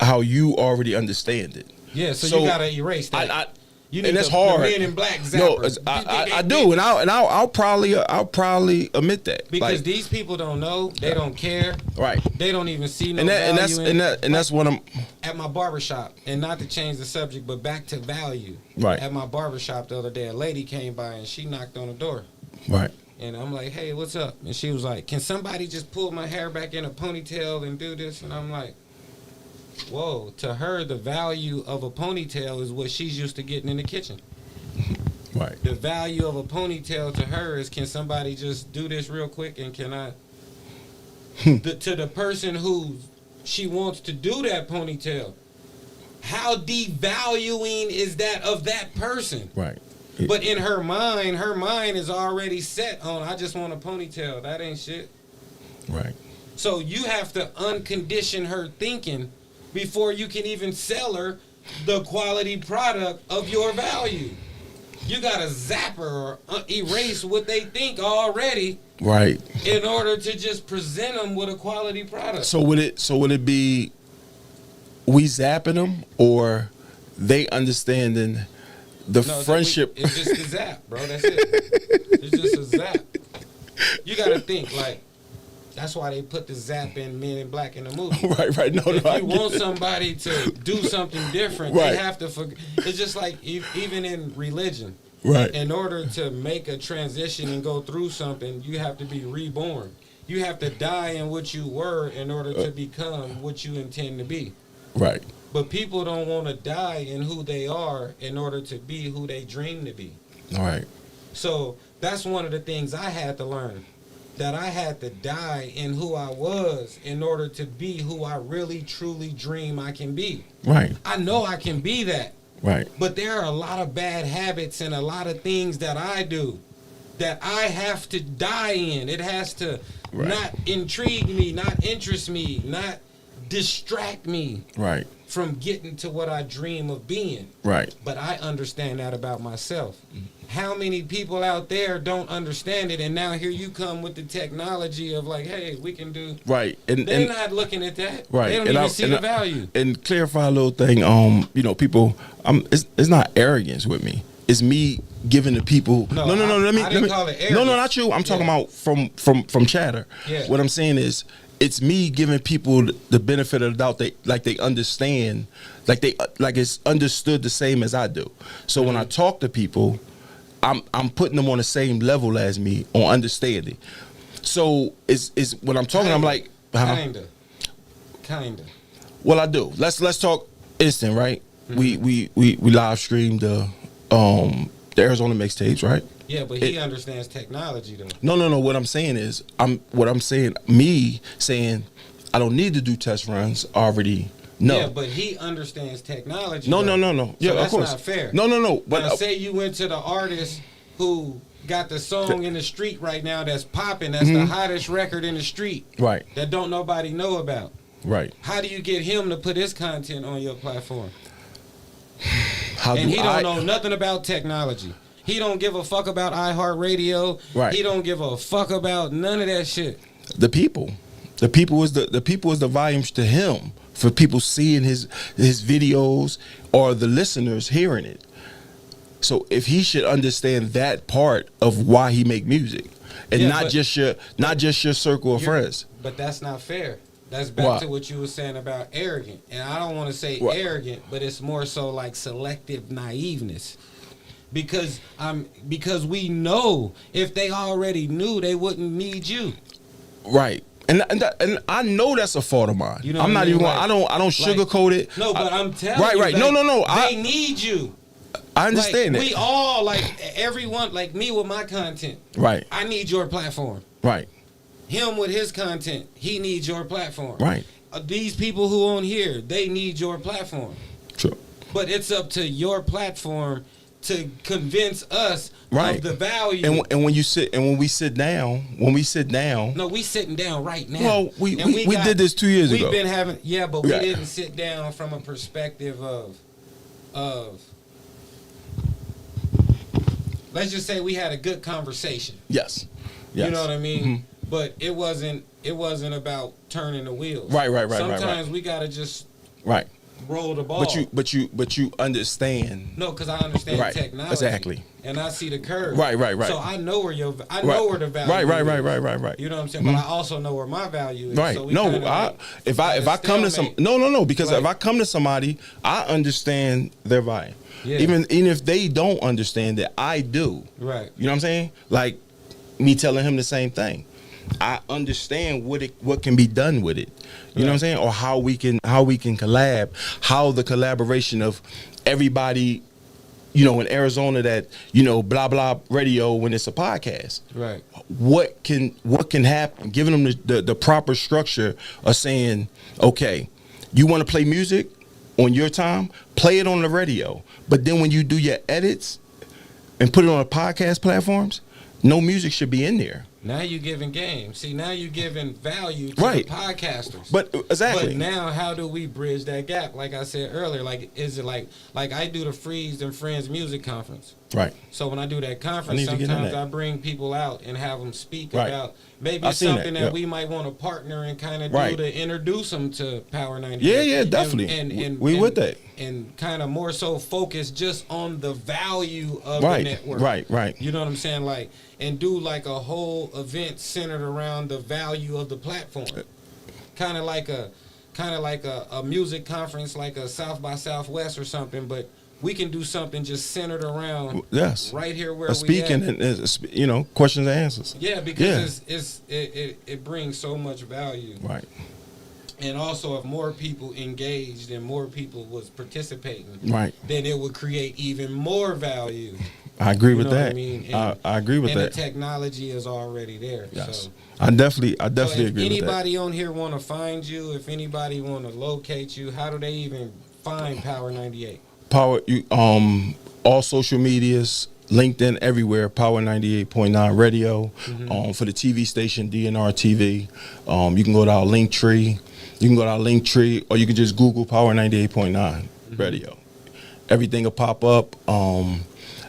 how you already understand it. Yeah, so you gotta erase that. You need and that's hard. The Men in Black zappers. No, I do, and I'll probably admit that because these people don't know, they don't care, right? They don't even see no value. And that's what I'm at my barbershop. And not to change the subject, but back to value. Right. At my barbershop the other day, a lady came by and she knocked on the door. Right. And I'm like, hey, what's up? And she was like, can somebody just pull my hair back in a ponytail and do this? And I'm like, whoa, to her, the value of a ponytail is what she's used to getting in the kitchen. Right. The value of a ponytail to her is, can somebody just do this real quick and can I... to the person who she wants to do that ponytail, how devaluing is that of that person? Right. But in her mind is already set on, I just want a ponytail. That ain't shit. Right. So you have to uncondition her thinking before you can even sell her the quality product of your value. You gotta zap her or erase what they think already, right, in order to just present them with a quality product. So would it be we zapping them or they understanding the friendship? It's just a zap, bro. That's it. It's just a zap. You gotta think like. That's why they put the zap in Men in Black in the movie. Right. No, if you want somebody to do something different, right, they have to forget. It's just like even in religion. Right. In order to make a transition and go through something, you have to be reborn. You have to die in what you were in order to become what you intend to be. Right. But people don't want to die in who they are in order to be who they dream to be. All right. So that's one of the things I had to learn. That I had to die in who I was in order to be who I really, truly dream I can be. Right. I know I can be that. Right. But there are a lot of bad habits and a lot of things that I do that I have to die in. It has to not intrigue me, not interest me, not distract me. Right. From getting to what I dream of being. Right. But I understand that about myself. How many people out there don't understand it, and now here you come with the technology of like, hey, we can do. Right. And they're not looking at that. Right. They don't even see the value. And clarify a little thing. People. It's not arrogance with me. It's me giving the people. No. Let me call it arrogance. No, not you. I'm talking about from chatter. Yeah. What I'm saying is, it's me giving people the benefit of the doubt. They understand, like it's understood the same as I do. So when I talk to people, I'm putting them on the same level as me on understanding. So it's when I'm talking, I'm like, kinda. Well, I do. Let's talk instant, right? Mm-hmm. We live streamed the Arizona mixtapes, right? Yeah, but he understands technology though. No. What I'm saying is, me saying I don't need to do test runs already. No. Yeah, but he understands technology. No. Yeah, so of course. That's not fair. No. But now, say you went to the artist who got the song in the street right now that's popping, that's the hottest record in the street. Right. That don't nobody know about. Right. How do you get him to put his content on your platform? And he don't know nothing about technology. He don't give a fuck about iHeartRadio. Right. He don't give a fuck about none of that shit. The people is the volumes to him, for people seeing his videos or the listeners hearing it. So if he should understand that part of why he make music, and not just your circle of friends. But that's not fair. That's back to what you were saying about arrogant. And I don't want to say arrogant, but it's more so like selective naiveness. because we know if they already knew, they wouldn't need you. Right. And I know that's a fault of mine. You know I'm not even. I don't sugarcoat it. No, but I'm telling you. Right. No. They need you. I understand that. We all, like, everyone, like me with my content. Right. I need your platform. Right. Him with his content, he needs your platform. Right. These people who on here, they need your platform. True. But it's up to your platform to convince us of the value. And when we sit down. No, we sitting down right now. Well, we did this 2 years ago. We've been having, but we didn't sit down from a perspective of let's just say we had a good conversation. Yes. You know what I mean? Mm-hmm. But it wasn't about turning the wheels. Right. Sometimes we gotta just roll the ball. But you understand. No, because I understand technology. Exactly. And I see the curve. Right. So I know where the value is. Right. You know what I'm saying? Mm-hmm. But I also know where my value is. Right. So if I come to some because if I come to somebody, I understand their value. Yeah. Even if they don't understand it, I do. Right. You know what I'm saying? Like me telling him the same thing. I understand what can be done with it. You know what I'm saying? Or how we can collab, how the collaboration of everybody, in Arizona that, blah blah radio when it's a podcast. Right. What can happen? Giving them the proper structure of saying, okay, you want to play music on your time, play it on the radio. But then when you do your edits and put it on the podcast platforms, no music should be in there. Now you're giving game. See, now you're giving value to the podcasters. But exactly. But now, how do we bridge that gap? Like I said earlier, like is it like I do the Freeze and Friends music conference. Right. So when I do that conference, sometimes I bring people out and have them speak about maybe something that we might want to partner and kind of do to introduce them to Power 98. Yeah, definitely. And we with that. And kind of more so focus just on the value of the network. Right. You know what I'm saying? Like, and do like a whole event centered around the value of the platform. Kind of like a music conference, like a South by Southwest or something, but we can do something just centered around right here where speaking we at. And questions and answers. Yeah, because it brings so much value. Right. And also, if more people engaged and more people was participating, then it would create even more value. I agree with that. I mean? I agree with that. And the technology is already there. Yes. So I definitely agree with that. If anybody on here want to find you, if anybody want to locate you, how do they even find Power 98? All social medias, LinkedIn, everywhere. Power 98.9 Radio. Mm-hmm. For the TV station, DNR TV. You can go to our Linktree. Or you can just Google Power 98.9 Radio. Everything will pop up.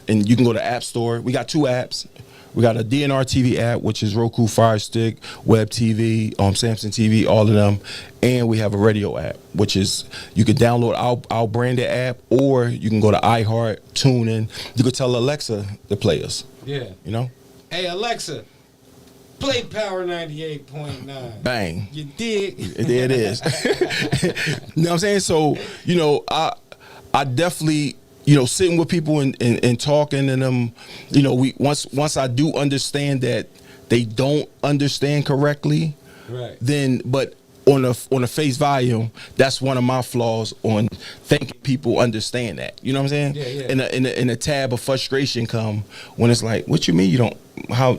And you can go to App Store. We got 2 apps. We got a DNR TV app, which is Roku, Fire Stick, Web TV, Samsung TV, all of them. And we have a radio app, which is you can download our branded app, or you can go to iHeart, TuneIn. You could tell Alexa to play us. Yeah. Hey, Alexa, play Power 98.9. Bang. You dig? There it is. You know what I'm saying? So, I definitely... sitting with people and talking to them, once I do understand that they don't understand correctly, then but on a face value, that's one of my flaws on thinking people understand that. You know what I'm saying? Yeah. In a tab of frustration come when it's like, what you mean you don't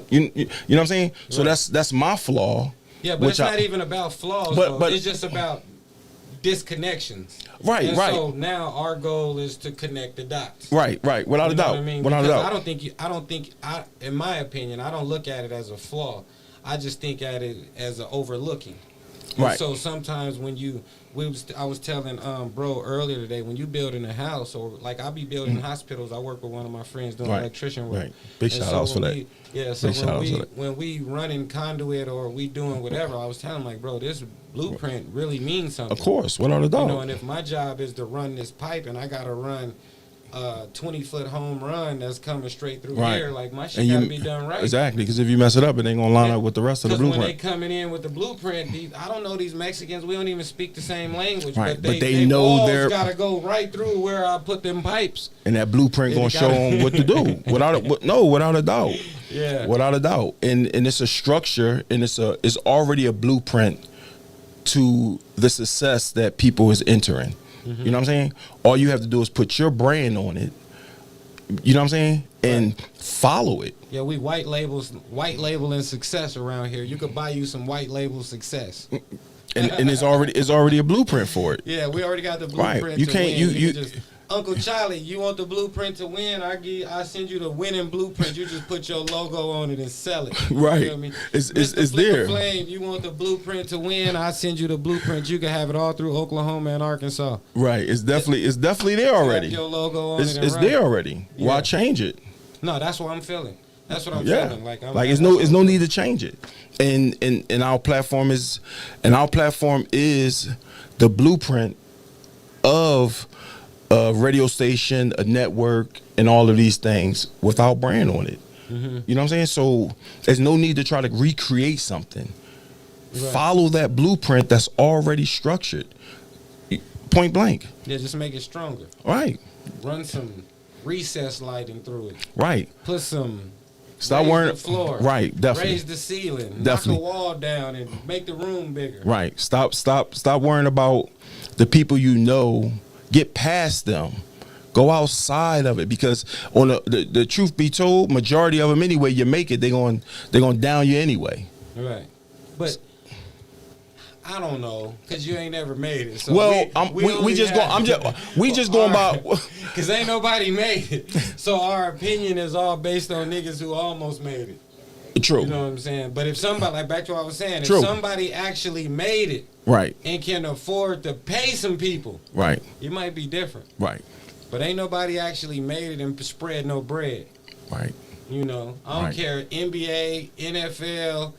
you know what I'm saying? So that's my flaw. Yeah, but it's not even about flaws, but it's just about disconnections. Right. So now our goal is to connect the dots. Right. Without a doubt. What I mean? Without a doubt. I don't think in my opinion, I don't look at it as a flaw. I just think at it as an overlooking. And so sometimes when I was telling bro earlier today, when you building a house, or like I be building hospitals, I work with one of my friends doing electrician work. Big shout outs for that. Yeah, so when we running conduit or we doing whatever, I was telling him, like, bro, this blueprint really means something. Of course, without a doubt. And if my job is to run this pipe and I gotta run 20-foot home run that's coming straight through Right. here. Like, my shit And gotta you- be done right. Exactly, because if you mess it up, it ain't gonna line up with the rest of the Because when they blueprint. coming in with the blueprint, I don't know these Mexicans. We don't even speak the same language, Right, but but they they know walls they're- gotta go right through where I put them pipes. And that blueprint And gonna it show gotta- them what to do without a doubt. Yeah. Without a doubt. And it's a structure, and it's already a blueprint to the success that people is entering. Mm-hmm. You know what I'm saying? All you have to do is put your brand on it. You know what I'm saying? And follow it. Yeah, we white labeling success around here. You could buy you some white label success. And it's already a blueprint for it. Yeah, we already got the Right. blueprint. You to can't- win. you- just Uncle Charlie, you want the blueprint to win? I send you the winning blueprint. You just put your logo on it and sell it. Right. You know what I mean? It's Mr. there. Flicker Flame, you want the blueprint to win? I send you the blueprint. You can have it all through Oklahoma and Arkansas. Right. It's definitely there already. Have your logo on it and It's run. there already. Why Yeah. change it? No, that's what I'm feeling. That's what I'm Yeah. feeling. Like It's no need to change it. And our platform is the blueprint of a radio station, a network, and all of these things without brand on it. Mm-hmm. You know what I'm saying? So there's no need to try to recreate something. Right. Follow that blueprint that's already structured. Point blank. Yeah, just make it stronger. Right. Run some recess lighting through it. Right. Put some. Stop raise worrying. the floor. Right. Definitely. Raise the ceiling. Definitely. Knock the wall down and make the room bigger. Right. Stop worrying about the people you know. Get past them. Go outside of it, because on the truth be told, majority of them anyway, you make it, they're going down you anyway. Right. But I don't know, because you ain't never made it. So Well, we just going by. Because ain't nobody made it. So our opinion is all based on niggas who almost made it. True. You know what I'm saying? But if somebody, like back to what I was saying, True. if somebody actually made it Right. and can afford to pay some people, Right. it might be different. Right. But ain't nobody actually made it and spread no bread. Right. You know, I don't Right. care. NBA, NFL,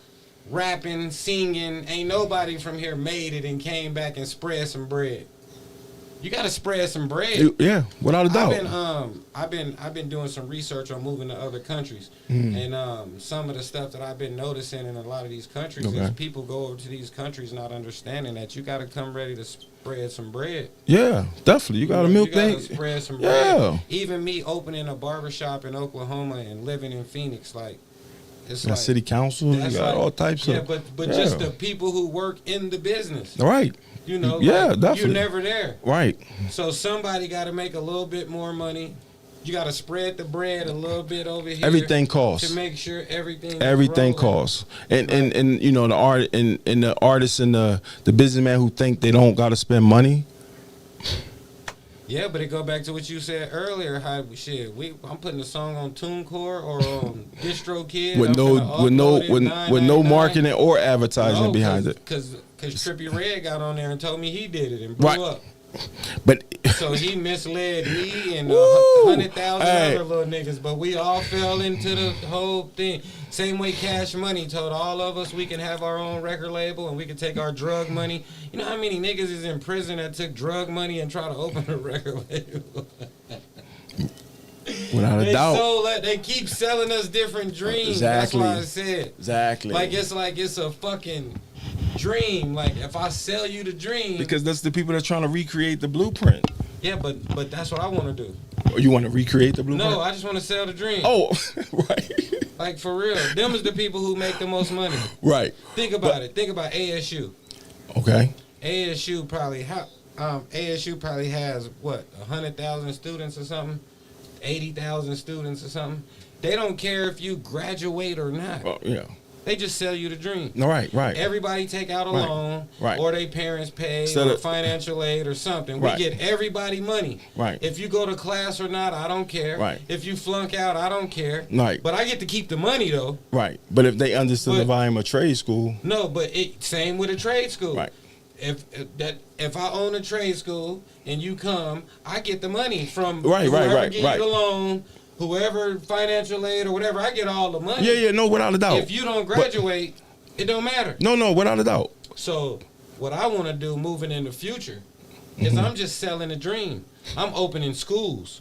rapping, singing. Ain't nobody from here made it and came back and spread some bread. You gotta spread some bread. Yeah. Without a doubt. I've been doing some research on moving to other countries, Mm. and some of the stuff that I've been noticing in a lot of these countries is Okay. people go over to these countries not understanding that you gotta come ready to spread some bread. Yeah. Definitely. You got to milk You gotta things. spread some Yeah. bread. Even me opening a barbershop in Oklahoma and living in Phoenix, like it's You got like city council. You that's got like- all types yeah, of. but just the people who work in the business. Right. You know, Yeah, like, definitely. you're never there. Right. So somebody got to make a little bit more money. You got to spread the bread a little bit over here. Everything costs. to make sure everything. is Everything rolling. costs, and you know the art and the artists and the businessman who think they don't got to spend money. Yeah, but it go back to what you said earlier. How I'm putting a song on TuneCore or on DistroKid with I'm no finna with no upload it, with no $9.99. marketing or advertising No, behind it. Because Trippie Redd got on there and told me he did it and blew Right. up. But So he misled me and Woo! 100,000 Hey. other little niggas, but we all fell into the whole thing. Same way Cash Money told all of us we can have our own record label and we can take our drug money. You know how many niggas is in prison that took drug money and try to open a record label? without a They doubt, they keep selling us different dreams. Exactly. That's why I said. exactly. Like it's a fucking dream. Like if I sell you the dream. Because that's the people that are trying to recreate the blueprint. Yeah, but that's what I want to do. Or you want to recreate the blueprint? No, I just want to sell the dream. Oh, right. Like for real. Them is the people who make the most money. Right. Think about it. Think about ASU. Okay. ASU probably has what 100,000 students or something, 80,000 students or something. They don't care if you graduate or not. Well, yeah. They just sell you the dream. No, right. Everybody take out a Right. loan, Right. or they parents pay, Instead or of- financial aid or something. Right. We get everybody money. Right. If you go to class or not, I don't care. Right. If you flunk out, I don't care. Right. But I get to keep the money though. Right. But if they understood the But- volume of trade school, No, but same with a trade school. right. If I own a trade school and you come, I get the money from Right, whoever give right. you the loan, whoever financial aid or whatever. I get all the money. Yeah, no, without a doubt. If you don't graduate, it don't matter. No, without a doubt. So what I want to do moving in the future is I'm just selling a dream. I'm opening schools.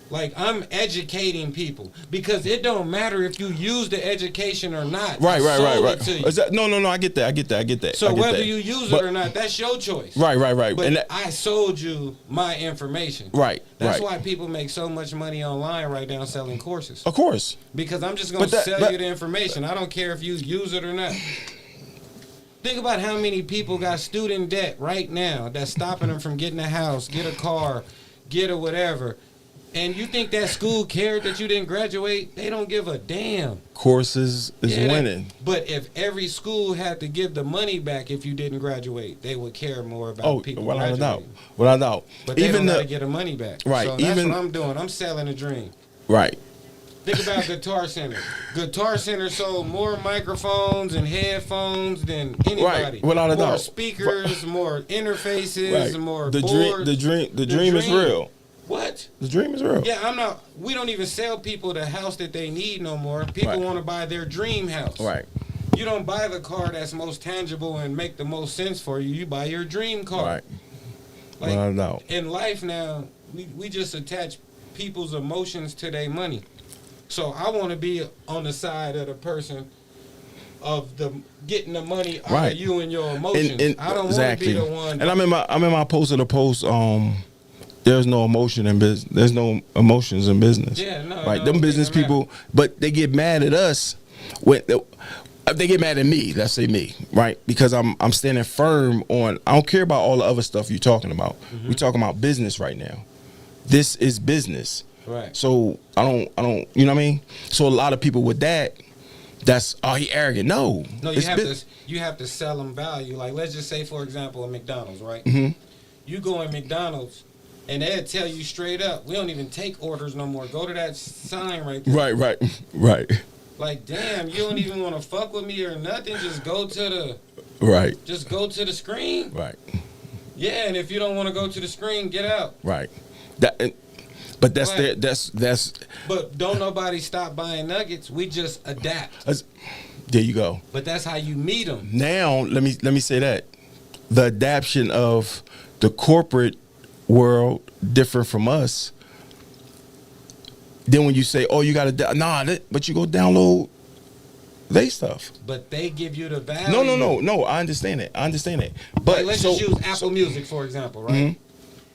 Like, I'm educating people because it don't matter if you use the education or not. Right. It to you. No. I get that. So I get whether that. you use But- it or not, that's your choice. Right. But And that, I sold you my information. Right. That's why people make so much money online right now selling courses. of course. Because I'm just going to sell you the information. I don't care if you use it or not. Think about how many people got student debt right now that's stopping them from getting a house, get a car, get a whatever. And you think that school cared that you didn't graduate? They don't give a damn. Courses is winning. But if every school had to give the money back if you didn't graduate, they would care more about people graduating. Without a doubt. But they don't gotta get the money back. Right. So that's what I'm doing. I'm selling a dream. Right. Think about Guitar Center. Guitar Center sold more microphones and headphones than anybody. Right, without a doubt. More speakers, more interfaces, more the boards. The dream is real. What? The dream is real. Yeah, we don't even sell people the house that they need no more. People want to buy their dream house. Right. You don't buy the car that's most tangible and make the most sense for you. You buy your dream car. Right. Like, Without a doubt. in life now, we just attach people's emotions to their money. So I want to be on the side of the person of the getting the money out of you and your emotions. I don't want to be the one. And I'm in my post of the post. There's no emotion in business. There's no emotions in business. Yeah, no. Right. Them business people, but they get mad at us when they get mad at me. Let's say me, right? Because I'm standing firm on. I don't care about all the other stuff you're talking about. Mm-hmm. We're talking about business right now. This is business. Right. So I don't. You know what I mean? So a lot of people with that. That's he arrogant. No. No, you have to sell them value. Like, let's just say, for example, a McDonald's, right? Mm-hmm. You go in McDonald's, and they'll tell you straight up, we don't even take orders no more. Go to that sign right there. Right. Like, damn, you don't even want to fuck with me or nothing. Just go to the Just go to the screen. Right. Yeah, and if you don't want to go to the screen, get out. Right. But that's But don't nobody stop buying nuggets. We just adapt. There you go. But that's how you meet them. Now let me say that the adaptation of the corporate world different from us. Then when you say, "Oh, you got to but you go download they stuff." But they give you the value. No. I understand it. But like, let's just use Apple Music for example, right? Mm-hmm.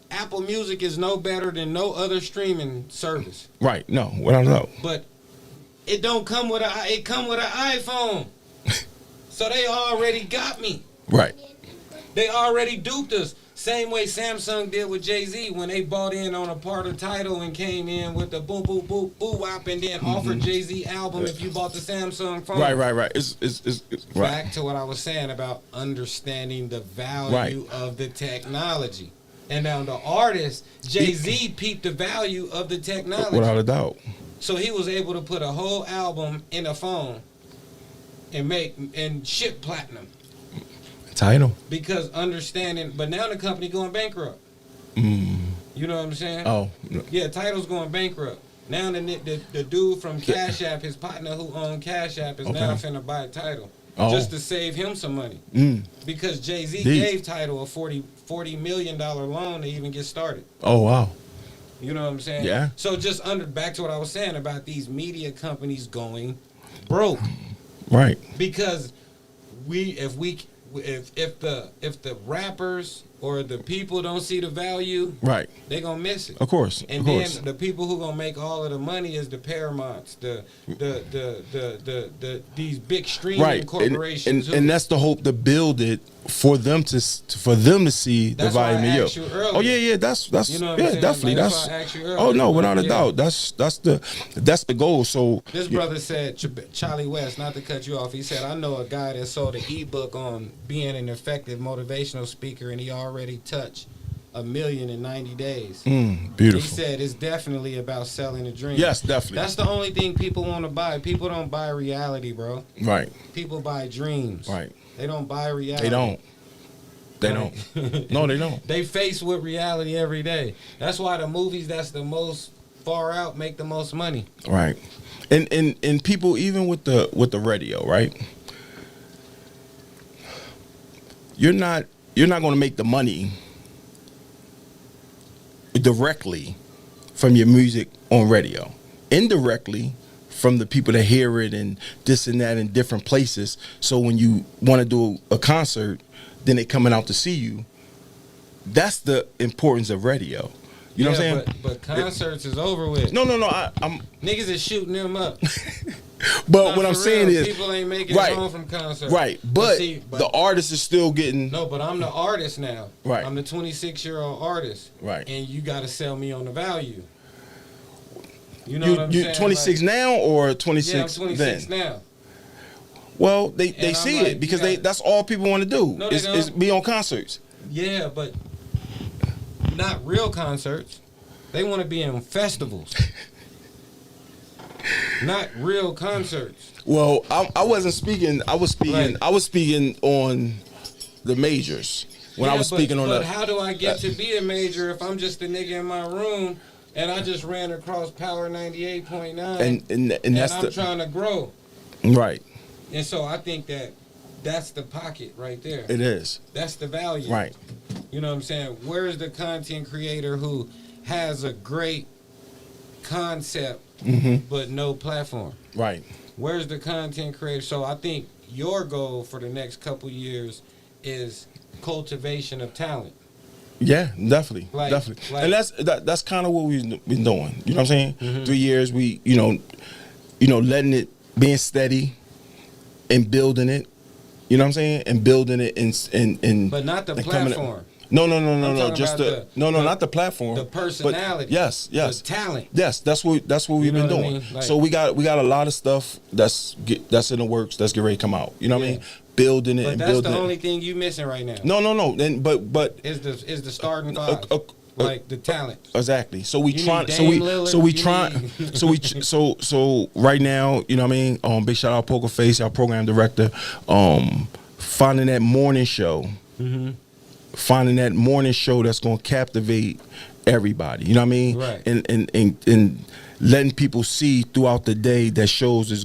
Apple Music is no better than no other streaming service. Right. No, without a doubt. But it don't come with it come with an iPhone. So they already got me. Right. They already duped us. Same way Samsung did with Jay-Z when they bought in on a part of title and came in with the boom, boom, boom, boom, wop, and then offered Jay-Z album if you bought the Samsung phone. Right. It's right. Back to what I was saying about understanding the value of the technology. And now the artist, Jay-Z, peeped the value of the technology. Without a doubt. So he was able to put a whole album in a phone and ship platinum. Title. Because understanding, but now the company going bankrupt. Mm. You know what I'm saying? Oh. Yeah, Title's going bankrupt. Now the dude from Cash App, his partner who owned Cash App, is now finna buy Title. Just to save him some money. Mm. Because Jay-Z gave Title a $40 million loan to even get started. Oh, wow. You know what I'm saying? Yeah. So just back to what I was saying about these media companies going broke. Right. Because if the rappers or the people don't see the value, right, they gonna miss it. Of course. And then the people who gonna make all of the money is the Paramounts, the these big streaming corporations. And that's the hope to build it for them to see the value. Oh yeah, that's you know what I'm saying? Definitely. That's why I asked you earlier. Oh no, without a doubt. That's the goal. So this brother said, Charlie West, not to cut you off, he said, I know a guy that sold an ebook on being an effective motivational speaker, and he already touched 1 million in 90 days. Beautiful. He said it's definitely about selling a dream. Yes, definitely. That's the only thing people want to buy. People don't buy reality, bro. Right. People buy dreams. Right. They don't buy reality. They don't. No, they don't. They face with reality every day. That's why the movies that's the most far out make the most money. Right. And people, even with the radio, right? You're not going to make the money directly from your music on radio. Indirectly from the people that hear it and this and that in different places. So when you want to do a concert, then they coming out to see you. That's the importance of radio. You know what I'm saying? But concerts is over with. No. I'm Niggas is shooting them up. But what I'm saying is, people ain't making it home from concerts. Right. But the artist is still getting. No, but I'm the artist now. Right. I'm the 26-year-old artist. Right. And you got to sell me on the value. You know what I'm saying? 26 like, now or 26 yeah, I'm 26 then? now. Well, they see it because that's all people want to do is be on concerts. Yeah, but not real concerts. They want to be in festivals. Not real concerts. Well, I wasn't speaking. I was speaking. Right. I was speaking on the majors when I was speaking on. But how do I get to be a major if I'm just a nigga in my room and I just ran across Power 98.9 and that's I'm trying to grow. Right. And so I think that's the pocket right there. It is. That's the value. Right. You know what I'm saying? Where's the content creator who has a great concept but no platform? Right. Where's the content creator? So I think your goal for the next couple years is cultivation of talent. Yeah, definitely. And that's kind of what we've been doing. You know what I'm saying? 3 years we, letting it, being steady and building it. You know what I'm saying? And building it in but not the platform. No. Just not the platform. The personality. Yes. The talent. Yes, that's what we've been doing. I mean? Like, so we got a lot of stuff that's in the works that's getting ready to come out. You know what I mean? Building it and building it. But that's the only thing you missing right now. No. And but is the starting five. Like the talent. Exactly. So we trying. So right now, you know what I mean. Big shout out Poker Face, our program director. Finding that morning show. Finding that morning show that's gonna captivate everybody. You know what I mean. Right. And letting people see throughout the day that shows that's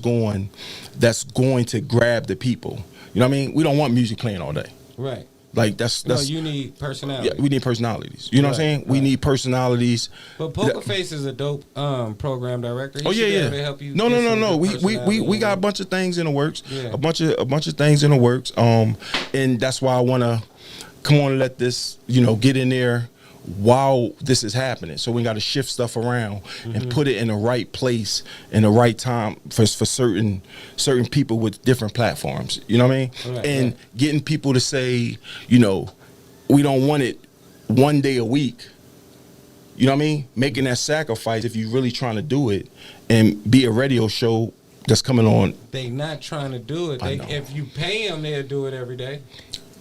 going to grab the people. You know what I mean. We don't want music playing all day. Right. Like that's you need personality. Yeah, we need personalities. You know what I'm saying? Right. We need personalities. But Poker Face is a dope program director. He should help you. No. We got a bunch of things in the works. Yeah. A bunch of things in the works. And that's why I wanna come on and let this, get in there while this is happening. So we got to shift stuff around and put it in the right place in the right time for certain people with different platforms. You know what I mean? Right, and getting people to say, we don't want it one day a week. You know what I mean? Making that sacrifice if you're really trying to do it and be a radio show that's coming on. They not trying to do it. If you pay them, they'll do it every day.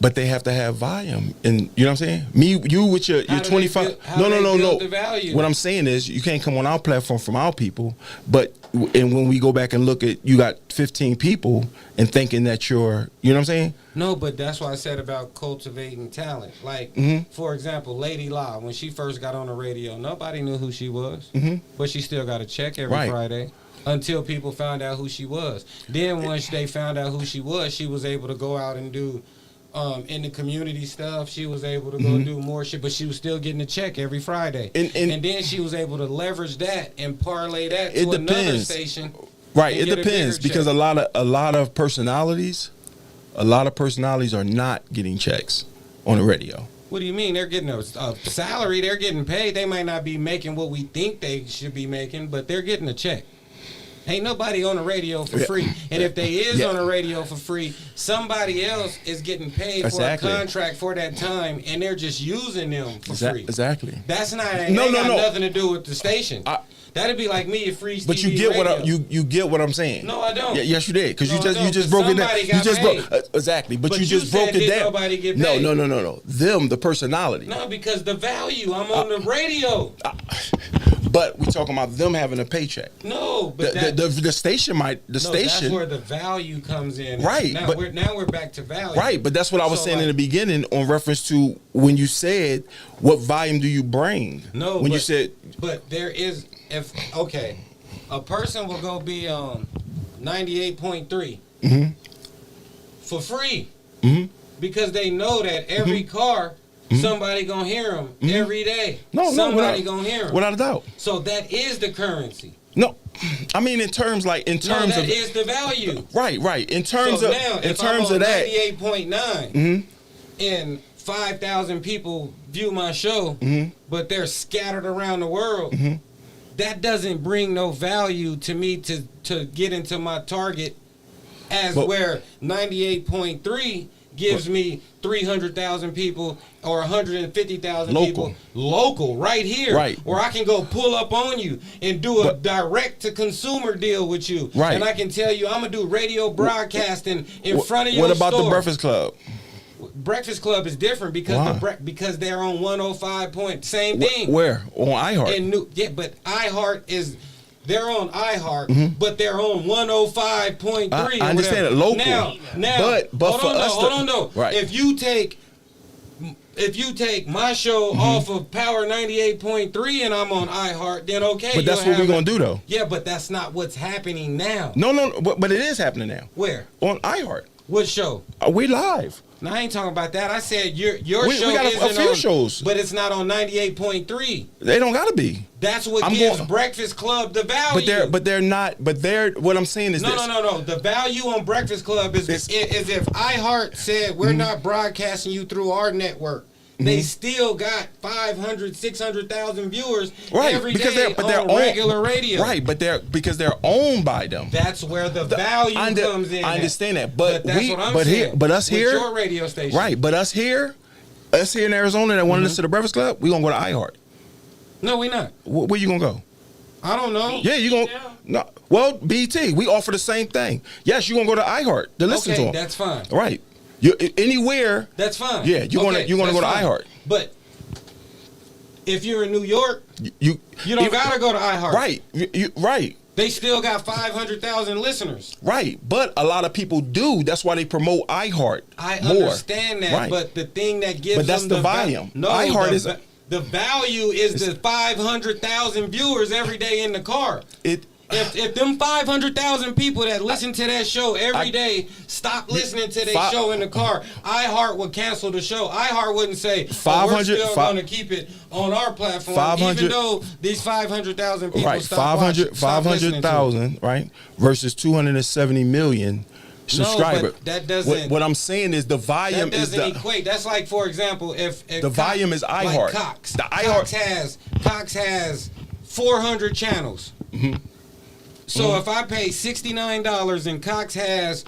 But they have to have volume, and you know what I'm saying. You with your 25. No. What I'm saying is, you can't come on our platform from our people. And when we go back and look at, you got 15 people, and thinking that you're, you know what I'm saying. No, but that's why I said about cultivating talent. Like, for example, Lady La, when she first got on the radio, nobody knew who she was, but she still got a check every Friday. Until people found out who she was. Then once they found out who she was able to go out and do. In the community stuff, she was able to go do more shit, but she was still getting a check every Friday. And then she was able to leverage that and parlay that to another station. Right, it depends because a lot of personalities are not getting checks on the radio. What do you mean? They're getting a salary, they're getting paid. They might not be making what we think they should be making, but they're getting a check. Ain't nobody on the radio for free. And if they is on the radio for free, somebody else is getting paid for a contract for that time, and they're just using them for free. Exactly. That's not got nothing to do with the station. That'd be like me at Free TV But you get you get what I'm saying. No, I don't. Yes, you did, because you just broke it down. You just broke exactly, but you just broke it down. Nobody get paid. No. Them, the personality. No, because the value. I'm on the radio. But we talking about them having a paycheck. No, but the station might. The station. That's where the value comes in. Right. Now we're back to value. Right, but that's what I was saying in the beginning on reference to when you said, "What volume do you bring?" No, when you said. But there is a person will go be on 98.3 for free because they know that every car somebody gonna hear them every day. Somebody gonna hear them without a doubt. So that is the currency. No, I mean in terms of that is the value. Right. In terms so of now, in if terms I'm of on that, 98.9 and 5,000 people view my show, but they're scattered around the world. That doesn't bring no value to me to get into my target, where 98.3 gives me 300,000 people or 150,000 people local right here, where I can go pull up on you and do a direct to consumer deal with you, and I can tell you I'm gonna do radio broadcasting in front of your store. What about the Breakfast Club? Breakfast Club is different because they're on 105 point, same thing. Where on iHeart? But iHeart is. They're on iHeart, but they're on 105.3. I understand it, local. Now, but hold on though. Right. If you take my show off of Power 98.3 and I'm on iHeart, then okay. But that's what we're gonna do though. Yeah, but that's not what's happening now. No, but it is happening now. Where? On iHeart. What show? We live. No, I ain't talking about that. I said your show we got a few shows, but it's not on 98.3. They don't gotta be. That's what gives Breakfast Club the value. But they're not. But they're. What I'm saying is no. The value on Breakfast Club is if iHeart said we're not broadcasting you through our network. They still got 500, 600,000 viewers every day on regular radio. Right, but because they're owned by them. That's where the value comes in. I understand that, but that's what I'm saying. But us here, with your radio station, right? But us here in Arizona that want to listen to the Breakfast Club, we gonna go to iHeart. No, we not. Where you gonna go? I don't know. Yeah, you gonna no? Well, BT, we offer the same thing. Yes, you gonna go to iHeart to listen to them. That's fine. Right. You anywhere. That's fine. Yeah, you're gonna go to iHeart. But if you're in New York, you don't gotta go to iHeart. Right. Right. They still got 500,000 listeners. Right, but a lot of people do. That's why they promote iHeart. I understand that, but the thing that gives that's them the volume. No, iHeart is the value is the 500,000 viewers every day in the car. If them 500,000 people that listen to that show every day stop listening to their show in the car, iHeart would cancel the show. iHeart wouldn't say, we're still going to keep it on our platform, even though these 500,000 people stop 500,000, right, versus 270 million subscribers. No, but that doesn't. What I'm saying is the volume is doesn't equate. That's like, for example, if the volume is iHeart. Like Cox has 400 channels. So if I pay $69 and Cox has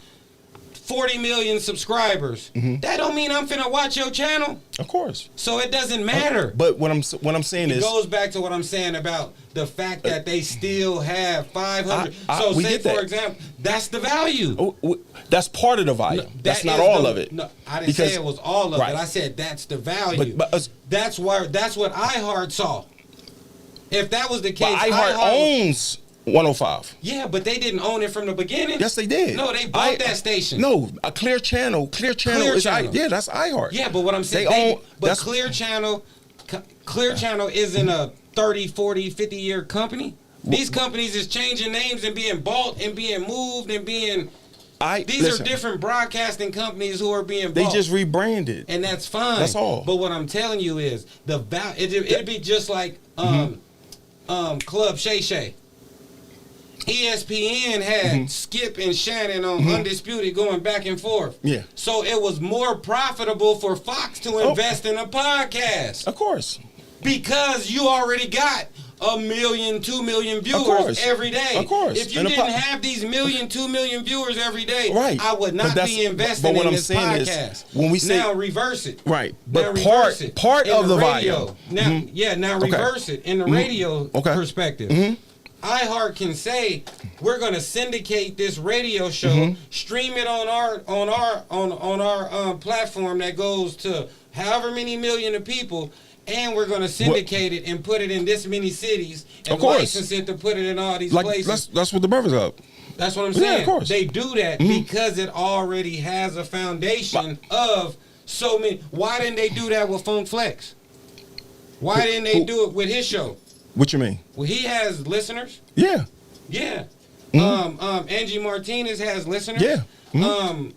40 million subscribers, that don't mean I'm finna watch your channel. Of course. So it doesn't matter. But what I'm saying is, it goes back to what I'm saying about the fact that they still have 500. So say for example, that's the value. That's part of the value. That's not all of it. No, I didn't say it was all of it. I said that's the value. But that's what iHeart saw. If that was the case, iHeart owns 105. Yeah, but they didn't own it from the beginning. Yes, they did. No, they bought that station. No, a Clear Channel. Clear Channel is that's iHeart. Yeah, but what I'm saying, Clear Channel isn't a 30, 40, 50-year company. These companies is changing names and being bought and being moved and being. These are different broadcasting companies who are being bought. They just rebranded, and that's fine. That's all. But what I'm telling you is the value. It'd be just like Club Shay Shay. ESPN had Skip and Shannon on Undisputed going back and forth. Yeah. So it was more profitable for Fox to invest in a podcast. Of course. Because you already got 1 million, 2 million viewers every day. Of course. If you didn't have these 1 million, 2 million viewers every day, I would not be investing in this podcast. When we say, now reverse it. Right. But part of the radio. volume. Now reverse it in the radio perspective. iHeart can say we're going to syndicate this radio show, stream it on our platform that goes to however many million of people, and we're going to syndicate it and put it in this many cities and license it to put it in all these places. That's what the Breakfast Club. That's what I'm saying. Yeah, of course. They do that because it already has a foundation of so many. Why didn't they do that with Funk Flex? Why didn't they do it with his show? What you mean? Well, he has listeners. Yeah. Yeah. Angie Martinez has listeners. Yeah.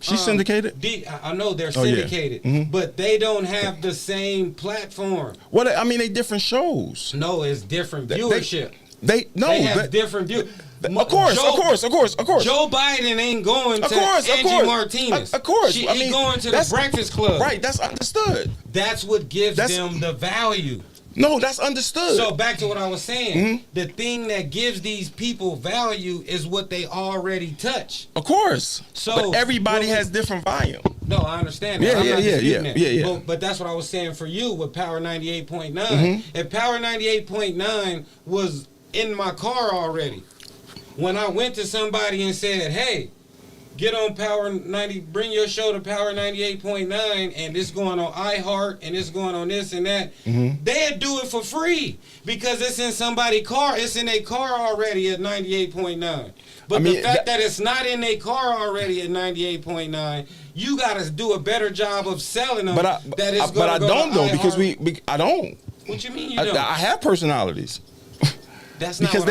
She's syndicated. I know they're Oh, yeah. syndicated, but they don't have the same platform. Well, I mean, they different shows. No, it's different viewership. They have different view. Of course. Joe Biden ain't going to Angie Martinez. Of course. He's going to the Breakfast Club. Right, that's understood. That's what gives them the value. No, that's understood. So back to what I was saying. The thing that gives these people value is what they already touch. Of course. So but everybody has different volume. No, I understand that. Yeah. But that's what I was saying for you with Power 98.9. If Power 98.9 was in my car already, when I went to somebody and said, hey, get on Power 90, bring your show to Power 98.9, and it's going on iHeart, and it's going on this and that, they'd do it for free because it's in somebody's car. It's in a car already at 98.9. But the fact that it's not in a car already at 98.9, you got to do a better job of selling them. But I don't though, because I don't. What you mean you don't? I have personalities. That's not because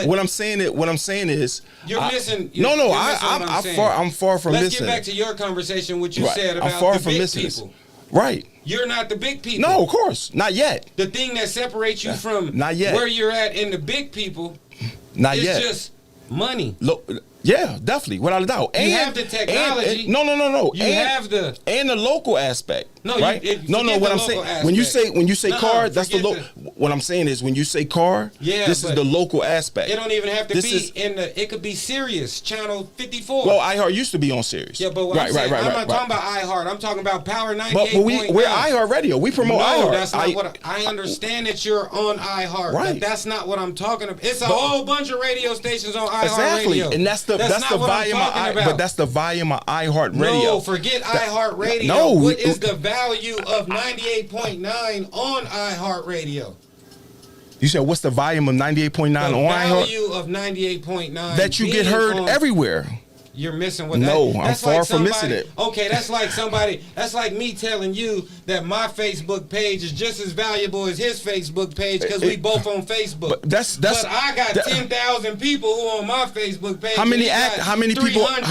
what I'm saying is you're missing. I'm far from missing. Let's get back to your conversation. What you said about the big people. Right. You're not the big people. No, of course, not yet. The thing that separates you from not yet. Where you're at in the big people, not is yet. just money. Yeah, definitely, without a doubt. You have the technology. No. You have the local aspect. No, right? What I'm saying aspect. when you say car, that's the local. What I'm saying is when you say car, this is the local aspect. It don't even have to be in the. It could be Sirius channel 54. Well, iHeart used to be on Sirius. Yeah, but I'm not talking about iHeart. I'm talking about Power 98.9. But we're iHeart Radio. We promote iHeart. That's not what I understand that you're on iHeart. Right. But that's not what I'm talking about. It's a whole bunch of radio stations on iHeart Radio. And that's the volume of but that's the volume of iHeart Radio. No, forget iHeart Radio. No, what is the value of 98.9 on iHeart Radio? You said what's the volume of 98.9 on iHeart? The value of 98.9 that you get heard everywhere. You're missing what No, that, I'm far from missing it. Okay, that's like me telling you that my Facebook page is just as valuable as his Facebook page because we both on Facebook. But I got 10,000 people who on my Facebook page. How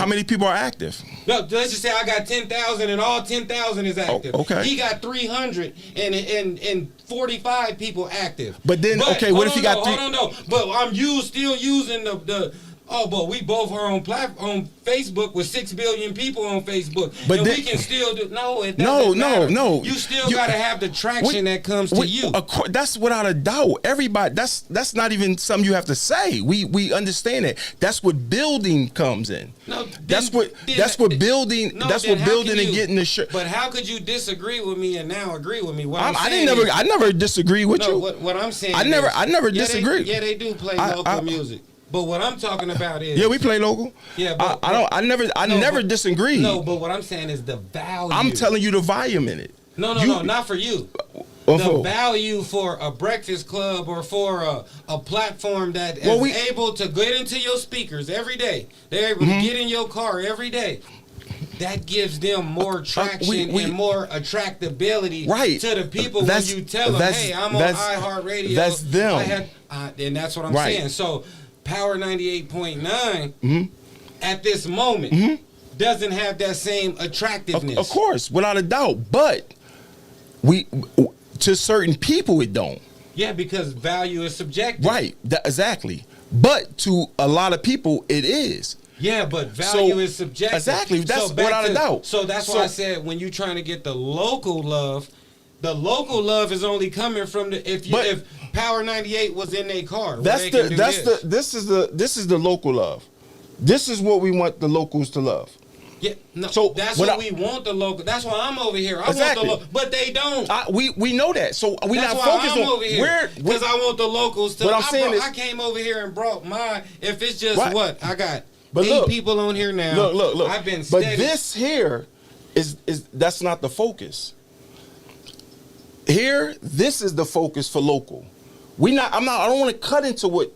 many people are active? No, let's just say I got 10,000 and all 10,000 is active. Okay. He got 300 and 45 people active. But then what if he got three? Hold on, but I'm still using the. Oh, but we both are on Facebook with 6 billion people on Facebook, but and we can still do. No. You still got to have the traction that comes to you. That's without a doubt. Everybody. That's not even something you have to say. We understand it. That's what building comes in. No, that's what building. That's what building and getting the shirt. But how could you disagree with me and now agree with me? I never disagree with you. What I'm saying. I never disagree. They do play local music. But what I'm talking about is we play local. Yeah, but I never disagree. No, but what I'm saying is the value. I'm telling you the volume in it. No, not for you. The value for a breakfast club or for a platform that is able to get into your speakers every day. They're able to get in your car every day. That gives them more traction and more attractability to the people when you tell them, hey, I'm on iHeartRadio. That's them. And that's what I'm saying. So Power 98.9 at this moment doesn't have that same attractiveness. Of course, without a doubt. But to certain people it don't. Yeah, because value is subjective. Right, exactly. But to a lot of people it is. Yeah, but value is subjective. Exactly, that's without a doubt. So that's why I said when you're trying to get the local love is only coming from if Power 98 was in their car. This is the local love. This is what we want the locals to love. Yeah, no. So that's what we want the local. That's why I'm over here. I want the local, but they don't. We know that. So we that's not why focused I'm on over here because I want the locals to. What I'm saying is, I came over here and brought my. If it's just what I got. But 8 people on here now. Look. I've been steady. But this here is that's not the focus. Here, this is the focus for local. I don't want to cut into what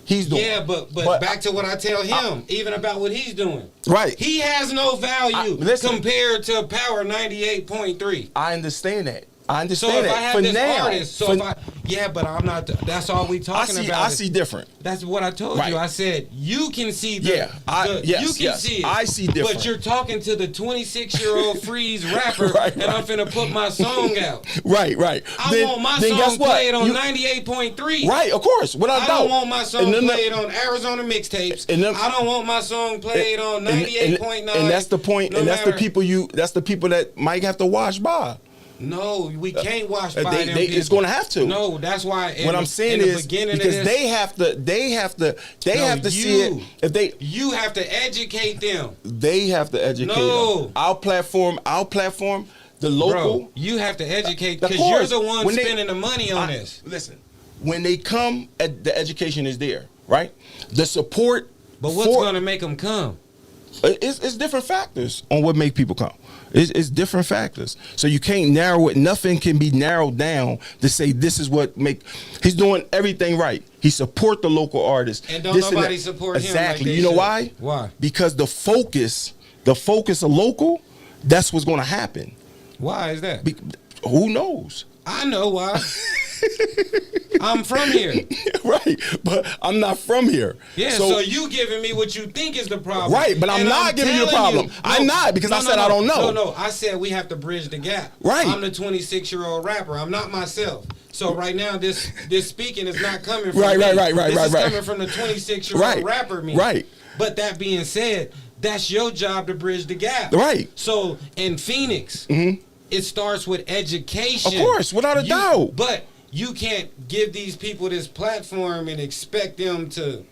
he's doing. Yeah, but back to what I tell him, even about what he's doing. Right. He has no value compared to Power 98.3. I understand that. I understand So if that. I have For this now, artist, so if I, yeah, but I'm not. That's all we talking about. I see different. That's what I told Right. you. I said you can see the. Yes, you can yes. see it. I see different. But you're talking to the 26-year-old Freeze rapper, Right, and I'm finna put my song out. Right. I want my song played on 98.3. Right, of course. Without I doubt. don't want my song played on Arizona mixtapes. I don't want my song played on 98.9. And that's the point. No and that's matter, the people That's the people that might have to watch by. No, we can't watch by them people. It's going to have to. No, that's why. What I'm saying is because they have to see it. If they, you have to educate them. They have to educate them. Our platform, the local. Bro, you have to educate because you're the one spending the money on this. Listen, when they come, the education is there, right? The support. But what's going to make them come? It's different factors on what make people come. It's different factors. So you can't narrow it. Nothing can be narrowed down to say this is what make. He's doing everything right. He support the local artists. And don't nobody support him. Exactly. You know why? Why? Because the focus of local, that's what's going to happen. Why is that? Who knows? I know why. I'm from here. Right, but I'm not from here. Yeah, so you giving me what you think is the problem. Right, but I'm not giving you the problem. I'm not, because I said I don't know. No, I said we have to bridge the gap. Right. I'm the 26-year-old rapper. I'm not myself. So right now, this speaking is not coming from me. Right. This is coming from the 26-year-old rapper me. Right. But that being said, that's your job to bridge the gap. Right. So in Phoenix, it starts with education. Of course, without a doubt. But you can't give these people this platform and expect them to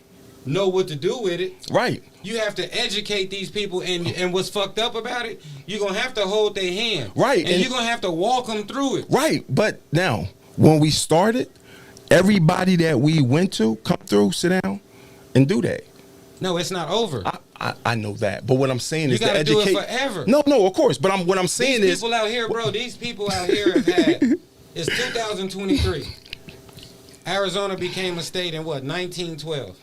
know what to do with it. Right. You have to educate these people, and what's fucked up about it, you're going to have to hold their hand. Right. And you're going to have to walk them through it. Right. But now, when we started, everybody that we went to, come through, sit down, and do that. No, it's not over. I know that, but what I'm saying is you gotta do it forever. No, of course. But what I'm saying these people out here, bro. These people out here have had. It's 2023. Arizona became a state in what 1912.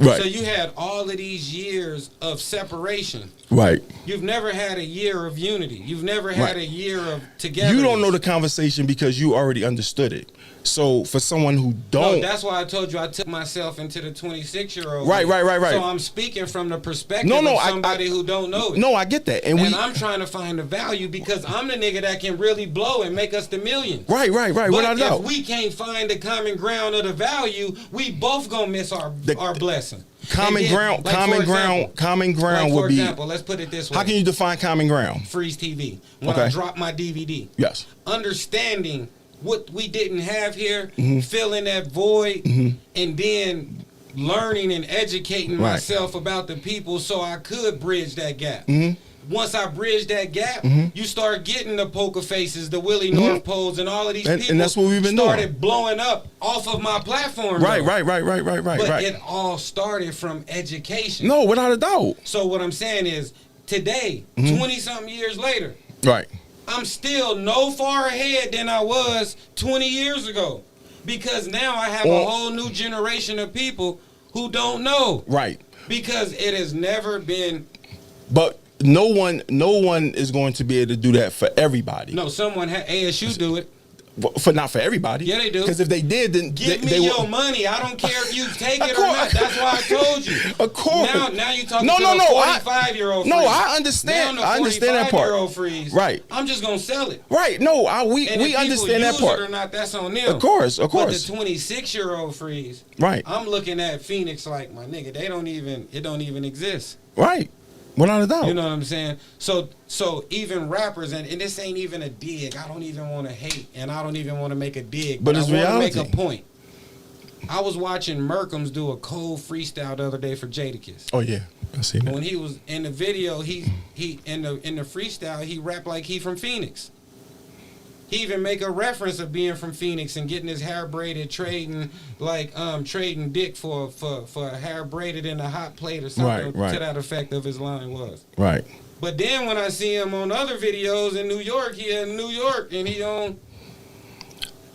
Right. So you had all of these years of separation. Right. You've never had a year of unity. You've never had a year of togetherness. You don't know the conversation because you already understood it. So for someone who don't, no, that's why I told you I took myself into the 26-year-old. Right. So I'm speaking from the perspective of somebody who don't know it. No, I get that, and I'm trying to find the value because I'm the nigga that can really blow and make us the millions. Right. But if we can't find the common ground of the value, we both gonna miss our blessing. Common ground would be. For example, let's put it this way. How can you define common ground? Freeze TV. When I drop my DVD. Yes. Understanding what we didn't have here, filling that void, and then learning and educating myself about the people so I could bridge that gap. Once I bridge that gap, you start getting the Poker Faces, the Willie North Poles, and all of these people. And that's what we've been started blowing up off of my platform. Right. But it all started from education. No, without a doubt. So what I'm saying is, today, 20-something years later, right, I'm still no far ahead than I was 20 years ago. Because now I have a whole new generation of people who don't know. Right. Because it has never been. But no one is going to be able to do that for everybody. No, someone ASU do it. Not for everybody. Yeah, they do. Because if they did, then give me your money. I don't care if you take it or not. That's why I told you. Of course. Now you talking to a 45-year-old. No, I understand. I understand that part. Freeze. Right. I'm just gonna sell it. Right. No, we understand that part. It or not, that's on them. Of course. But the 26-year-old Freeze. Right. I'm looking at Phoenix like, my nigga, it don't even exist. Right. Without a doubt. You know what I'm saying? So even rappers, and this ain't even a dig. I don't even want to hate, and I don't even want to make a dig. But it's I want reality. to make a point. I was watching Merkham's do a cold freestyle the other day for Jadakiss. Oh yeah, I seen that. When he was in the video, he in the freestyle, he rapped like he from Phoenix. He even make a reference of being from Phoenix and getting his hair braided, trading dick for a hair braided in a hot plate or something to that effect of his line was. Right. But then when I see him on other videos in New York, he in New York and he on.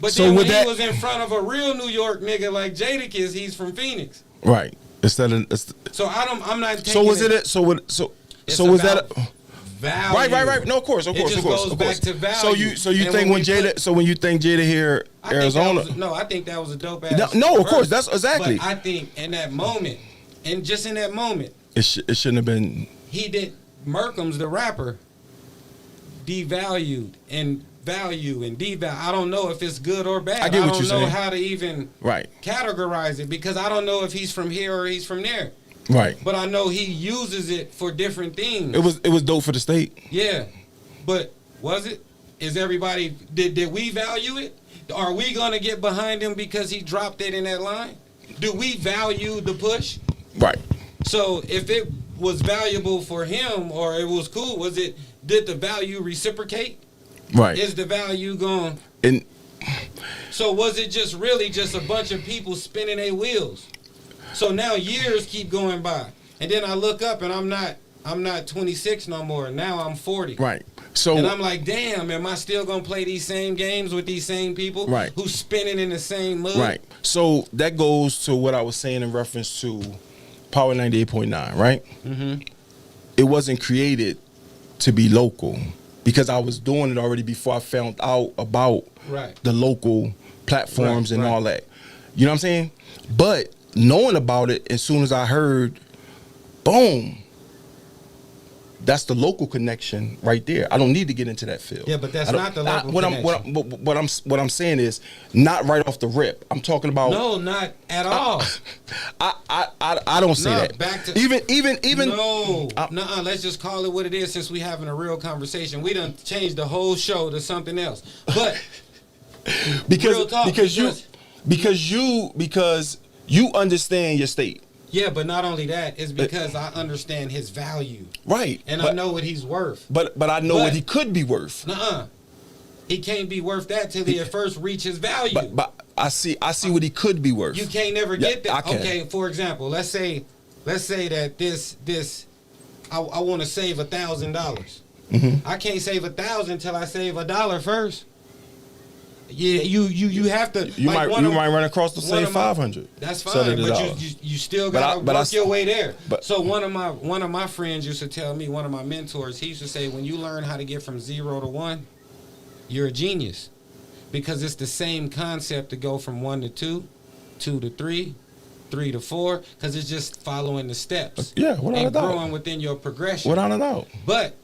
But so then when he was in front of a real New York nigga like Jadakiss, he's from Phoenix. Right. So I'm not taking So was it so was that value. Right. No, of course. It just goes back to value. So you And think when you put- think Jada here, I think Arizona? I think that was a dope ass. No, of verse. course, that's exactly. But I think in that moment, and just in that moment, It shouldn't have been. he did. Merkham's the rapper devalued and value and devalue. I don't know if it's good or bad. I get what don't you're know saying. how to even categorize it because I don't know if he's from here or he's from there. Right. But I know he uses it for different things. It was dope for the state. Yeah. But was it? Is everybody did we value it? Are we gonna get behind him because he dropped it in that line? Do we value the push? Right. So if it was valuable for him or it was cool, did the value reciprocate? Right. Is the value gone? And So was it just really just a bunch of people spinning their wheels? So now years keep going by, and then I look up and I'm not 26 no more. Now I'm 40. Right. So and I'm like, damn, am I still gonna play these same games with these same people? Right. Who's spinning in the same mud? Right. So that goes to what I was saying in reference to Power 98.9, right? Mm-hmm. It wasn't created to be local because I was doing it already before I found out about the local platforms and all that. You know what I'm saying? But knowing about it, as soon as I heard, boom, that's the local connection right there. I don't need to get into that field. Yeah, but that's not the local connection. What I'm saying is not right off the rip. I'm talking about not at all. I don't say that. Back to even no. Let's just call it what it is since we having a real conversation. We done changed the whole show to something else. But because you understand your state. Yeah, but not only that, it's because I understand his value. Right. And I know what he's worth. But I know what he could be worth. Nuh-uh. He can't be worth that till he at first reaches value. But I see what he could be worth. You can't never get that. I can. Okay, for example, let's say that this I want to save $1,000. Mm-hmm. I can't save 1,000 till I save $1 first. Yeah, you have to. You might run across the same 500. That's fine, but you still gotta work your way there. So one of my friends used to tell me, one of my mentors, he used to say, when you learn how to get from 0 to 1, you're a genius, because it's the same concept to go from 1 to 2, 2 to 3, 3 to 4, because it's just following the steps. Yeah, without a doubt. Growing within your progression. Without a doubt. But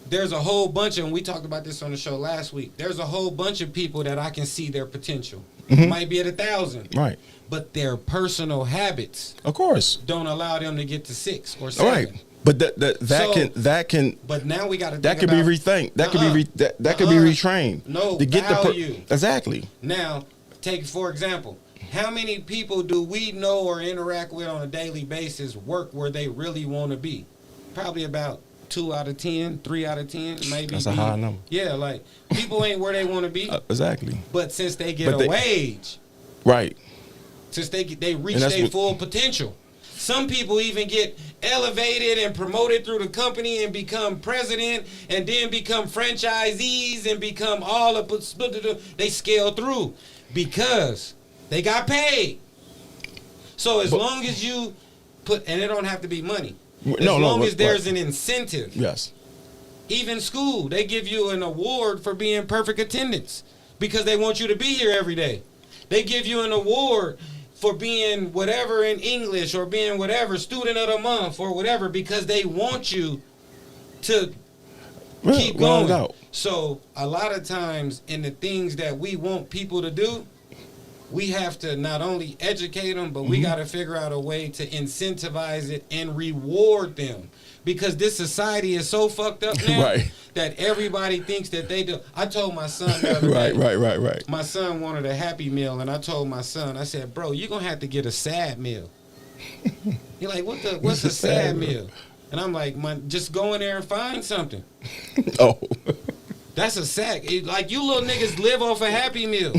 there's a whole bunch of, and we talked about this on the show last week, there's a whole bunch of people that I can see their potential. Mm-hmm. Might be at 1,000. Right. But their personal habits, of course, don't allow them to get to 6 or 7. Right. But that can. But now we got to. That could be rethink. That could be that could be retrained. No, to get value. Exactly. Now, take for example, how many people do we know or interact with on a daily basis work where they really want to be? Probably about 2 out of 10, 3 out of 10, maybe. That's a high number. Yeah, like people ain't where they want to be. Exactly. But since they get a wage, right? Since they reach their full potential, some people even get elevated and promoted through the company and become president, and then become franchisees and become all of. They scale through because they got paid. So as long as you put, and it don't have to be money. As long as there's an incentive. Yes. Even school, they give you an award for being perfect attendance because they want you to be here every day. They give you an award for being whatever in English or being whatever student of the month or whatever because they want you to keep going. So a lot of times in the things that we want people to do, we have to not only educate them, but we got to figure out a way to incentivize it and reward them. Because this society is so fucked up now that everybody thinks that they do. I told my son the other day. Right. My son wanted a Happy Meal, and I told my son, I said, bro, you're going to have to get a sad meal. He's like, what's a sad meal? And I'm like, just go in there and find something. Oh. That's a sack. Like, you little niggas live off a Happy Meal.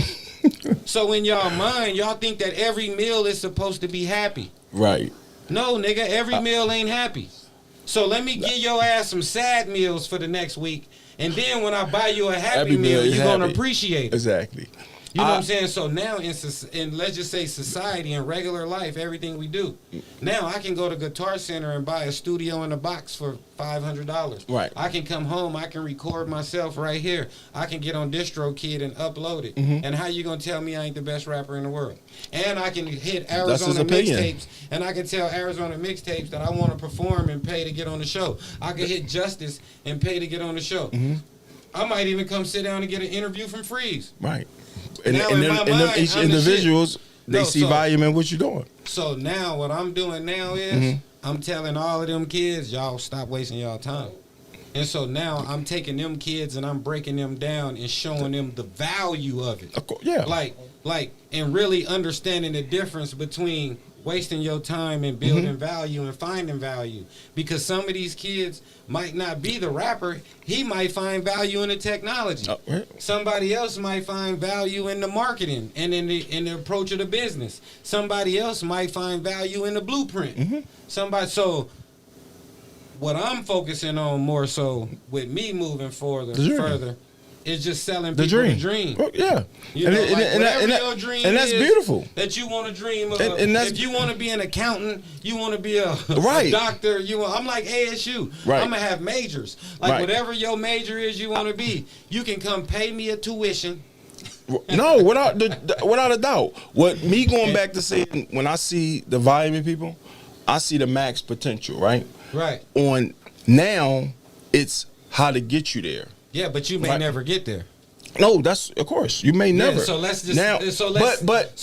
So in y'all mind, y'all think that every meal is supposed to be happy. Right. No, nigga, every meal ain't happy. So let me give your ass some sad meals for the next week, and then when I buy you a happy meal, you're going to appreciate it. Exactly. You know what I'm saying? So now in let's just say society and regular life, everything we do, now I can go to Guitar Center and buy a studio in a box for $500. Right. I can come home, I can record myself right here. I can get on DistroKid and upload it. And how you gonna tell me I ain't the best rapper in the world? And I can hit Arizona mixtapes, and I can tell Arizona mixtapes that I want to perform and pay to get on the show. I can hit Justice and pay to get on the show. I might even come sit down and get an interview from Freeze. Right. And Now in my mind, each I'm the individuals, shit. they No, see so- volume in what you're doing. So now what I'm doing now is I'm telling all of them kids, y'all stop wasting y'all time. And so now I'm taking them kids and I'm breaking them down and showing them the value of it. Of course, yeah. Like, and really understanding the difference between wasting your time and building value and finding value. Because some of these kids might not be the rapper. He might find value in the technology. Somebody else might find value in the marketing and in the approach of the business. Somebody else might find value in the blueprint. So what I'm focusing on more so with me moving further is just selling people the dream. Oh, yeah. You know, your dream and that's is beautiful. That you want to dream of. And that's, if you want to be an accountant, you want to be a right. doctor. I'm like ASU. Right. I'm gonna have majors. Like whatever your major is, you want to be. You can come pay me a tuition. No, without a doubt. What me going back to saying, when I see the volume of people, I see the max potential. Right. Right. On now, it's how to get you there. Yeah, but you may never get there. No, that's of course you may never. So let's just now, so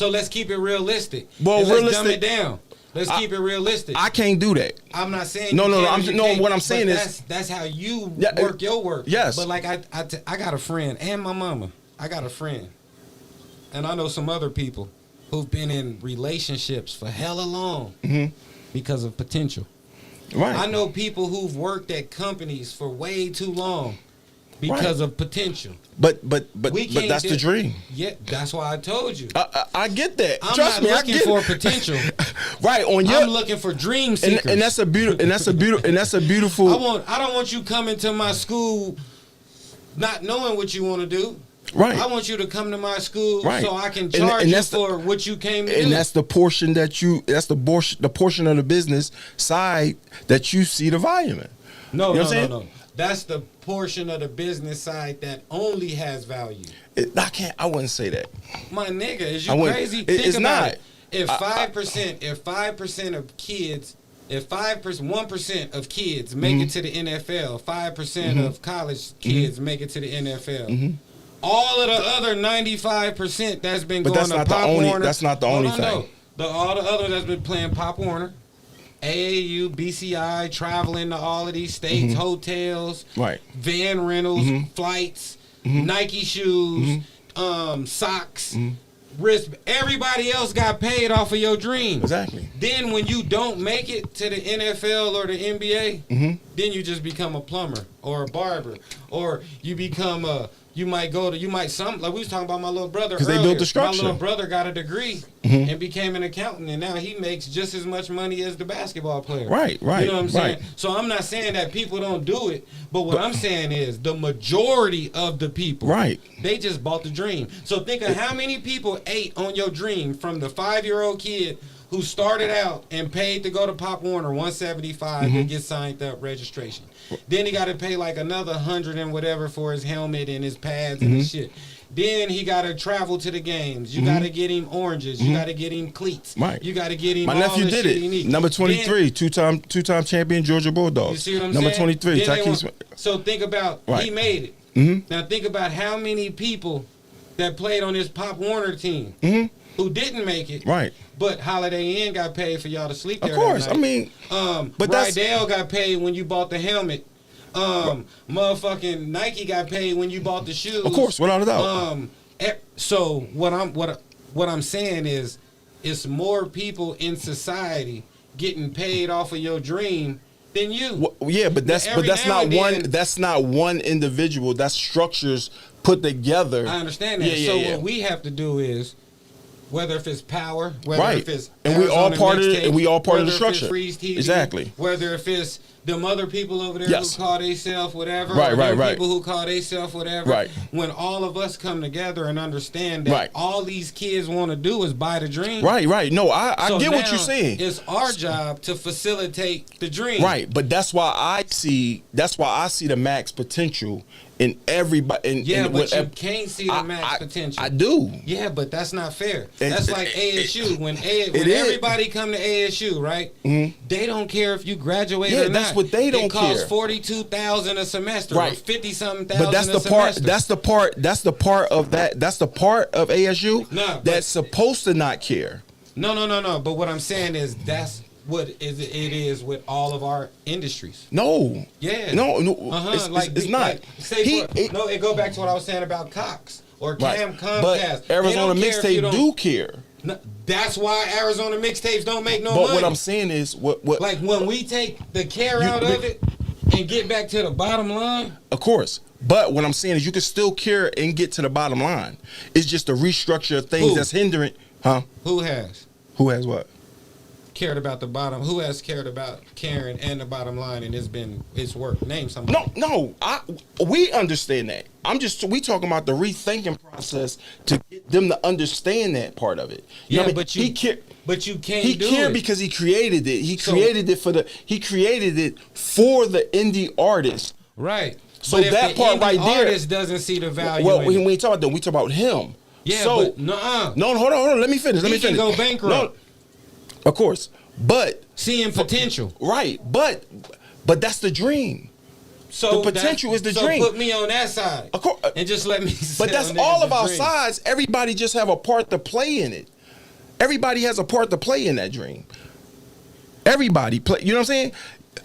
let's keep it realistic. Well, let's dumb it down. Let's keep it realistic. I can't do that. I'm not saying no. What I'm saying is that's how you work your work. Yes. But like I got a friend and my mama. I got a friend, and I know some other people who've been in relationships for hella long because of potential. Right. I know people who've worked at companies for way too long because of potential. But that's the dream. Yeah, that's why I told you. I get that. I'm Trust not me, looking I get for potential. Right on your. I'm looking for dream seekers. And that's a beautiful. I don't want you coming to my school not knowing what you want to do. Right. I want you to come to my school so I can and charge you for what you came to do. And that's the portion that's the portion of the business side that you see the volume in. No. That's the portion of the business side that only has value. I wouldn't say that. My nigga, is you crazy? It's not. It. If 5% of kids, if 1% of kids make it to the NFL, 5% of college kids make it to the NFL. All of the other 95% that's been going to Pop Warner. That's not the only thing. All the other that's been playing Pop Warner, AAU, BCI, traveling to all of these states, hotels, van rentals, flights, Nike shoes, socks, wrist. Everybody else got paid off of your dream. Exactly. Then when you don't make it to the NFL or the NBA, then you just become a plumber or a barber, or you become a. You might like we was talking about my little brother earlier. Because they built the structure. My little brother got a degree and became an accountant, and now he makes just as much money as the basketball player. Right. You know what I'm saying? So I'm not saying that people don't do it, but what I'm saying is the majority of the people, they just bought the dream. So think of how many people ate on your dream, from the 5-year-old kid who started out and paid to go to Pop Warner $175 to get signed up registration. Then he got to pay like another $100 and whatever for his helmet and his pads and his shit. Then he got to travel to the games. You got to get him oranges. You got to get him cleats. You got to get him. My nephew did it. Number 23, two-time champion Georgia Bulldogs. You see what I'm Number saying? 23, so think about he made it. Now think about how many people that played on this Pop Warner team who didn't make it. But Holiday Inn got paid for y'all to sleep there. Of course, that night. I mean, but Rydell got paid when you bought the helmet. Motherfucking Nike got paid when you bought the shoes. Of course, without a doubt. So what I'm saying is, it's more people in society getting paid off of your dream than you. Well, yeah, but that's not one individual. That's structures put together. I understand that. What we have to do is Whether if it's Power, whether Right. if it's And we all Arizona part of it, Mixtapes, and we all part of the whether if it's structure. Freeze TV, Exactly. Whether if it's them other people over there Yes. who call themselves whatever, Right, or right, them right. people who call themselves whatever. Right. When all of us come together and understand that Right. all these kids want to do is buy the dream. Right, right. No, I So get what now you're saying. It's our job to facilitate the dream. Right, but that's why I see the max potential in everybody. Yeah, but you can't see the max potential. I do. Yeah, but that's not fair. It- That's like it- ASU. When is. everybody come to ASU, right? They don't care if you graduate Yeah, or not. that's what they don't It costs care. $42,000 a semester, Right. or 50-something thousand. But that's a the part. semester. That's the part. That's the part of that. That's the part of ASU Nah, but- that's supposed to not care. No. But what I'm saying is that's what it is with all of our industries. No. Yeah. No. It's not. Like, say it go back to what I was saying about Cox or Right. Comcast. But They Arizona don't care if you Mixtape don't- do care. No, that's why Arizona Mixtapes don't make no But money. what I'm saying is, what Like when we take the care out of it and get back to the bottom line. of course. But what I'm saying is, you can still care and get to the bottom line. It's just a restructure of things Who? that's hindering. Huh? Who has Who has what? cared about the bottom? Who has cared about caring and the bottom line, and it's work? Name somebody. No. We understand that. We talking about the rethinking process to get them to understand that part of it. You know what I mean? But you can't. He do cared it. because he created it. He created it for the indie artist. Right. So But if that the part indie right there, artist doesn't see the value. well, in when it. we talk about them, we talk about him. Yeah, so, but nuh-uh. No, hold on. Let me finish. He can go bankrupt. No, of course, but Seeing potential. right, but that's the dream. So the potential is the so dream. put me on that side. Of course, And just let me. but that's all of our sides. Everybody just have a part to play in it. Everybody has a part to play in that dream. Everybody play. You know what I'm saying?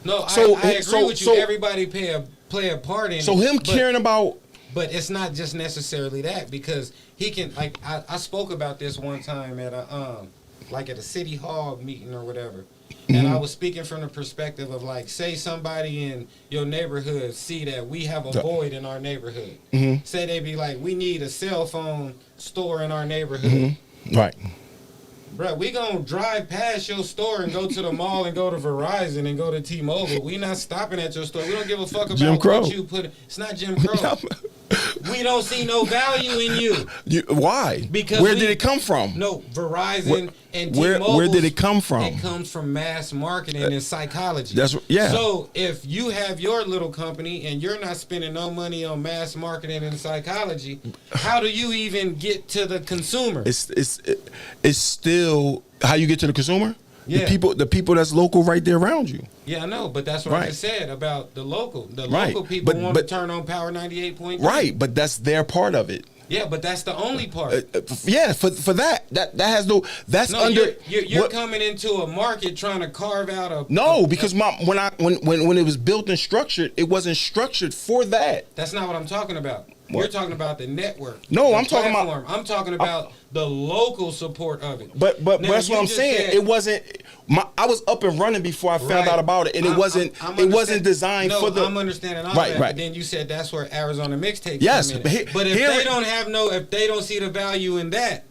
No, So- I agree so- with you. so- Everybody play a part in it. So him but- caring about. But it's not just necessarily that, because he can, like, I spoke about this one time at a city hall meeting or whatever. And I was speaking from the perspective of, like, say somebody in your neighborhood see that we have a void in our neighborhood. Say they be like, we need a cell phone store in our neighborhood. Right. Bro, we gonna drive past your store and go to the mall and go to Verizon and go to T-Mobile. We not stopping at your store. We don't give a fuck about Jim Crow. what you put. It's not Jim Crow. We don't see no value in you. Why? Because where did it come from? No, Verizon and where T-Mobile. did it come from? It comes from mass marketing and psychology. Yeah. So if you have your little company and you're not spending no money on mass marketing and psychology, how do you even get to the consumer? It's still how you get to the consumer. Yeah. The people that's local right there around you. Yeah, I know, but that's what I Right. just said about the local. The Right. local people want to But- turn on Power 98.3. Right, but that's their part of it. Yeah, but that's the only part. Yeah, for that has no. That's No, under. you're what- coming into a market trying to carve out a. No, because when it was built and structured, it wasn't structured for that. That's not what I'm talking about. What? You're talking about the network. No, the I'm talking about- platform. I'm talking about the local support of it. But Now, that's what you I'm just saying. said- It wasn't. I was up and running before I found Right. out about it, and it wasn't. I'm It wasn't understand- designed no, for the. I'm understanding all Right, that. right. But then you said that's where Arizona Mixtapes Yes, come in. but But if here they it- don't have if they don't see the value in that,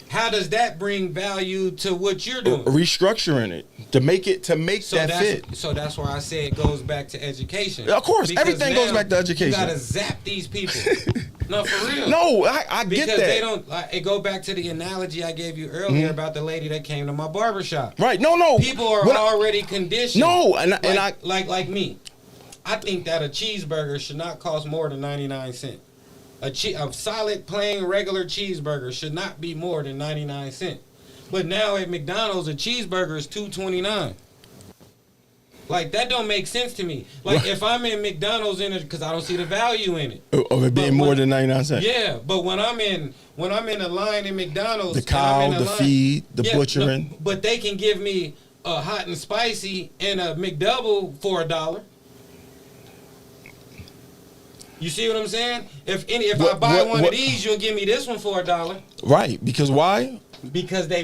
how does that bring value to what you're doing? Restructuring it to make that fit. So that's why I say it goes back to education. Of course, Because everything goes now back to education. You gotta zap these people. No, for real. No, I get Because that. they don't. It go back to the analogy I gave you earlier about the lady that came to my barbershop. Right? No. People are already conditioned. No, and I like me. I think that a cheeseburger should not cost more than 99 cents. A solid, plain, regular cheeseburger should not be more than 99 cents. But now at McDonald's, a cheeseburger is $2.29. Like, that don't make sense to me. Like, if I'm in McDonald's because I don't see the value in it. of it being more than 99 cents. Yeah, but when I'm in a line in McDonald's, The and cow, I'm in a the line- feed, the Yeah, butchering. no, but they can give me a hot and spicy and a McDouble for $1. You see what I'm saying? If I buy one of these, you'll give me this one for $1. Right, because why? Because they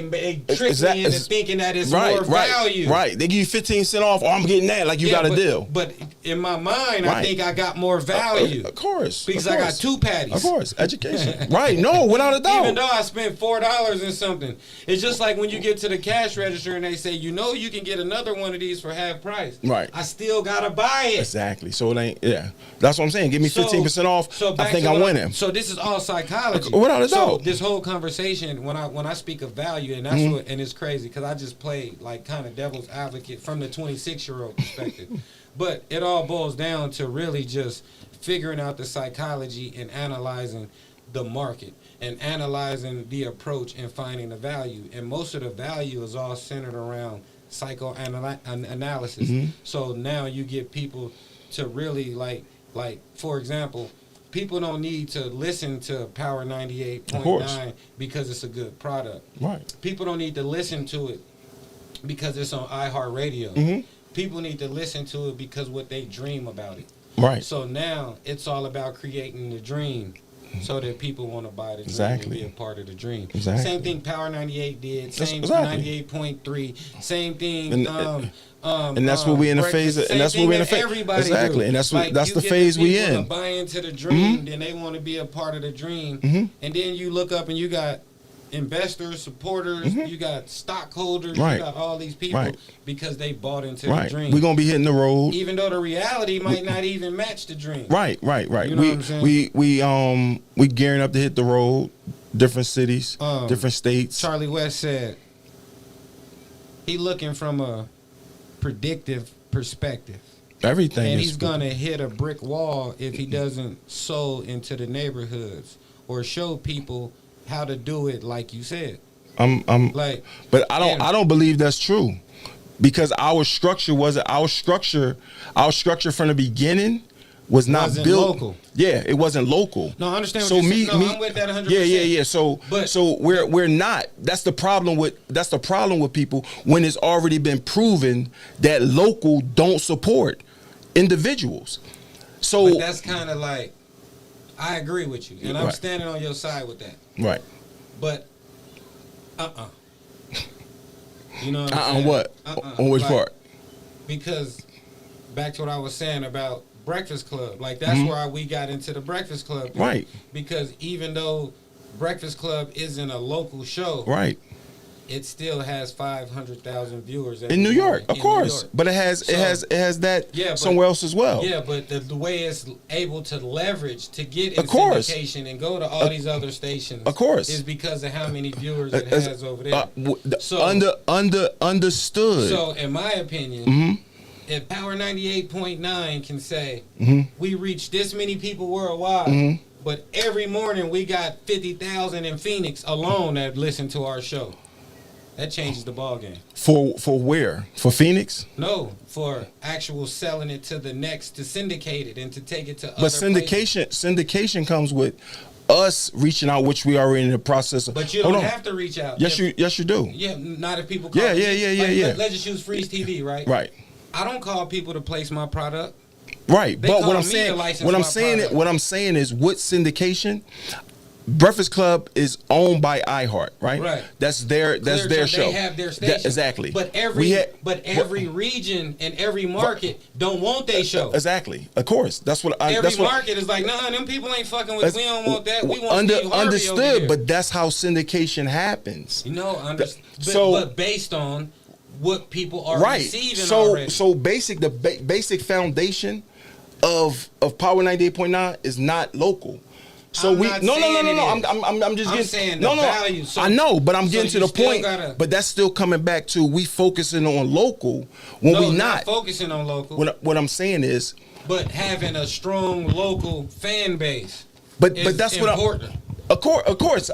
trick me into thinking that it's more value. Right. They give you 15 cents off, or I'm getting that, like you got a deal. But in my mind, I think I got more value. Of course. Because I got 2 patties. Of course. Education. Right. No, without a doubt. Even though I spent $4 and something. It's just like when you get to the cash register and they say, you know you can get another one of these for half price. Right. I still got to buy it. Exactly. So it ain't, That's what I'm saying. Give me 15% off. I think I'm winning. So this is all psychology. Without a doubt. So this whole conversation, when I speak of value, and that's what, and it's crazy because I just play like kind of devil's advocate from the 26-year-old perspective. But it all boils down to really just figuring out the psychology and analyzing the market and analyzing the approach and finding the value. And most of the value is all centered around psychoanalysis. So now you get people to really like for example, people don't need to listen to Power 98.9 because it's a good product. Right. People don't need to listen to it because it's on iHeartRadio. People need to listen to it because what they dream about it. Right. So now it's all about creating the dream so that people want to buy the dream and be a part of the dream. Exactly. Same thing Power 98 did. Same 98.3. Same thing. And that's what we in the phase. And that's what we in the phase. Exactly. And that's what that's the phase we in. Buy into the dream, then they want to be a part of the dream, and then you look up and you got investors, supporters, you got stockholders, you got all these people because they bought into the dream. We're gonna be hitting the road, even though the reality might not even match the dream. Right. You know what I'm saying? We gearing up to hit the road, different cities, different states. Charlie West said he looking from a predictive perspective. Everything, and he's gonna hit a brick wall if he doesn't sow into the neighborhoods or show people how to do it, like you said. But I don't believe that's true, because our structure from the beginning was not built local. Yeah, it wasn't local. No, I understand. What you're saying. I'm with that 100%. Yeah. So we're not. That's the problem with people when it's already been proven that local don't support individuals. So but that's kind of like, I agree with you, and I'm standing on your side with that. Right. But you know what I'm saying? What? On which part? Because back to what I was saying about Breakfast Club, like that's why we got into the Breakfast Club, right? Because even though Breakfast Club isn't a local show, right, it still has 500,000 viewers in New York, of course. But it has that somewhere else as well. Yeah, but the way it's able to leverage to get in syndication and go to all these other stations, of course, is because of how many viewers it has over there. Understood. So, in my opinion, if Power 98.9 can say we reach this many people worldwide, but every morning we got 50,000 in Phoenix alone that listen to our show, that changes the ball game. For where? For Phoenix? No, for actual selling it to the next, to syndicate it and to take it to other syndication comes with us reaching out, which we already in the process of. But you don't have to reach out. Yes, you do. Yeah, not if people call. Yeah. Let's just use Freeze TV, right? Right. I don't call people to place my product. Right, but what I'm saying is, with syndication, Breakfast Club is owned by iHeart, right? Right. That's their show. They have their station. Exactly. But every region and every market don't want their show. Exactly. Of course. Every market is like, nah, them people ain't fucking with. We don't want that. We want Steve Harvey understood. Over here. But that's how syndication happens. You know, but based on what people are receiving already. So the basic foundation of Power 98.9 is not local. So I'm just saying the value. So, I know, but I'm getting to the point. But that's still coming back to we focusing on local when we not focusing on local. What I'm saying is, but having a strong local fan base. But that's important. Of course.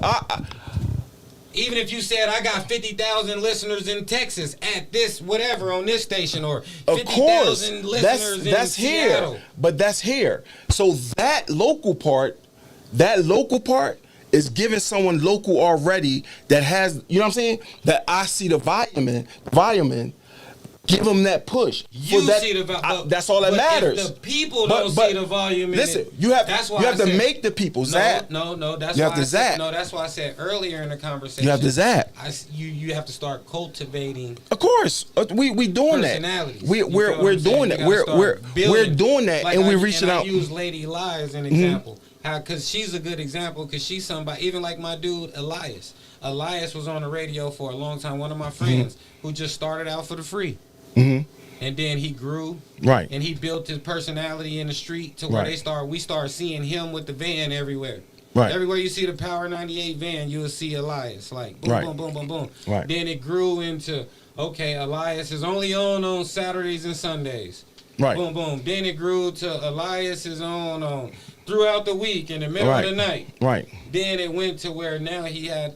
Even if you said I got 50,000 listeners in Texas at this whatever on this station, or 50,000 listeners that's in Seattle. Here, but that's here. So that local part is giving someone local already that has, you know what I'm saying, that I see the volume in give them that push. You that, see the volume. that's all that matters. If the people don't see the volume. Listen, in it, you have that's why you have I to said, make the people zap. No. That's you why have to I zap. said, no, that's why I said earlier in the conversation. You have to zap. You have to start cultivating. Of course, we doing that. We're doing that. We're doing that, like and we're reaching out. I use Lady Lie as an example. Because she's a good example. Because she's somebody. Even like my dude Elias. Elias was on the radio for a long time. One of my friends who just started out for the free. And then he grew, right? And he built his personality in the street to where we start seeing him with the van everywhere. Right. Everywhere you see the Power 98 van, you'll see Elias. Like boom, boom, boom, boom, boom. Right. Then it grew into Elias is only on Saturdays and Sundays. Right. Boom, boom. Then it grew to Elias is on throughout the week in the middle of the night. Right. Then it went to where now he had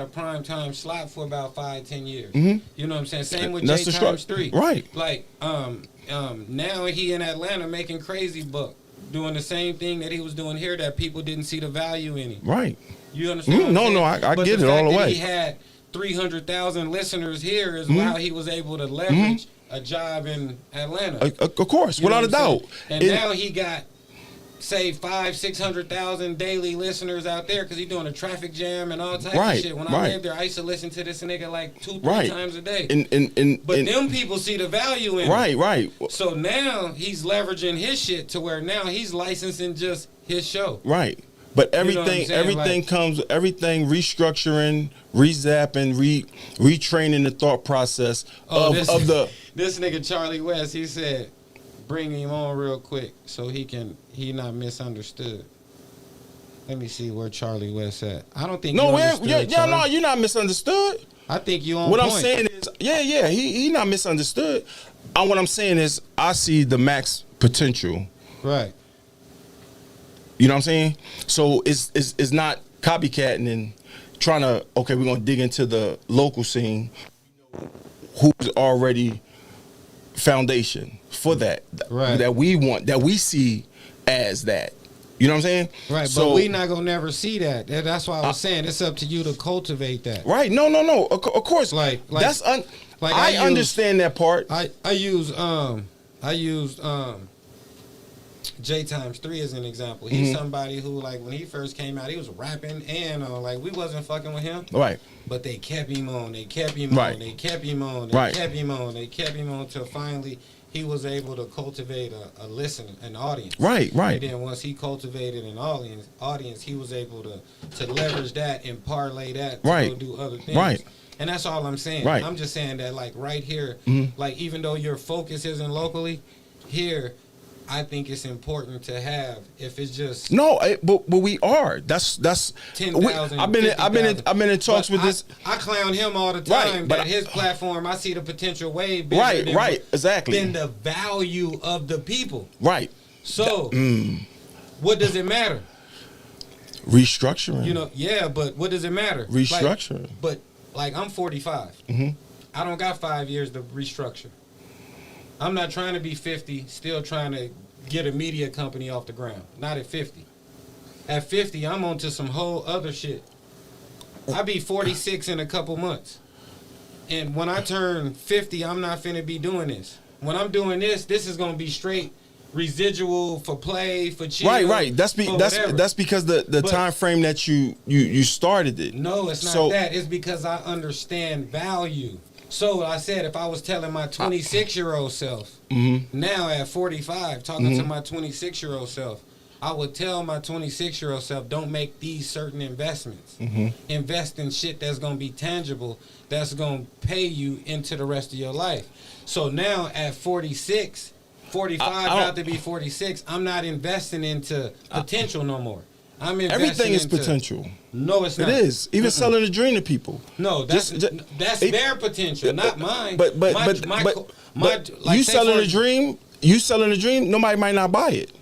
a prime time slot for about 5-10 years. You know what I'm saying? Same with J times 3. Right. Like now he in Atlanta making crazy buck, doing the same thing that he was doing here that people didn't see the value in him. Right. You understand? No, I get it all the way. He had 300,000 listeners here is how he was able to leverage a job in Atlanta. Of course, without a doubt. And now he got, say, 500,000-600,000 daily listeners out there because he's doing a traffic jam and all types of shit. When I lived there, I used to listen to this nigga like 2-3 times a day. But them people see the value in it. Right. So now he's leveraging his shit to where now he's licensing just his show. Right. But everything restructuring, rezapping, retraining the thought process of the. This nigga Charlie West, he said, bring him on real quick so he not misunderstood. Let me see where Charlie West at. I don't think no, you're not misunderstood. I think you on what point. I'm saying is, he not misunderstood. What I'm saying is, I see the max potential. Right. You know what I'm saying? So it's not copycatting and trying to, we're going to dig into the local scene. Who's already foundation for that. Right. That we want, that we see as that. You know what I'm saying? Right, so, but we not going to never see that. That's why I was saying it's up to you to cultivate that. Right. No. Of course. That's I understand that part. I used J times 3 as an example. He's somebody who, like, when he first came out, he was rapping and we wasn't fucking with him. Right. But they kept him on. They kept him on. They kept him on. They kept him on. They kept him on till finally he was able to cultivate a listener, an audience. Right. And then once he cultivated an audience, he was able to leverage that and parlay that to go do other things. Right. And that's all I'm saying. Right. I'm just saying that, like, right here, like, even though your focus isn't locally, here, I think it's important to have. If it's just but we are. That's 10,000. I've been in talks with this. I clown him all the time. But his platform, I see the potential way bigger than the value of the people. Right. So, what does it matter? Restructuring. You know, but what does it matter? Restructuring. Like I'm 45. I don't got 5 years to restructure. I'm not trying to be 50, still trying to get a media company off the ground. Not at 50. At 50, I'm on to some whole other shit. I'll be 46 in a couple months. And when I turn 50, I'm not finna be doing this. When I'm doing this is gonna be straight residual for play, for chill. Right. That's because the time frame that you started it. No, it's not that. It's because I understand value. So I said, if I was telling my 26-year-old self, now at 45, talking to my 26-year-old self, I would tell my 26-year-old self, don't make these certain investments. Invest in shit that's going to be tangible, that's going to pay you into the rest of your life. So now at 45, about to be 46, I'm not investing into potential no more. Everything is potential. No, it's not. It is. Even selling a dream to people. No, that's their potential, not mine. But you selling a dream. Nobody might not buy it.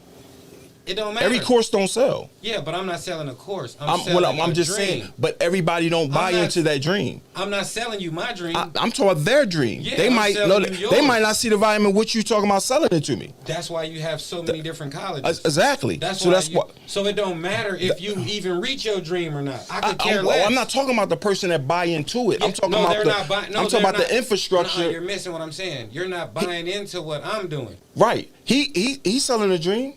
It don't matter. Every course don't sell. Yeah, but I'm not selling a course. I'm just saying, but everybody don't buy into that dream. I'm not selling you my dream. I'm talking about their dream. Yeah, they I'm might selling know you they yours. might not see the value in what you talking about selling it to me. That's why you have so many different colleges. Exactly. So it don't matter if you even reach your dream or not. I could care less. I'm not talking about the person that buy into it. Yeah, I'm talking no, about they're not buying. No, I'm talking about the infrastructure. No, you're missing what I'm saying. You're not buying into what I'm doing. Right. He's selling a dream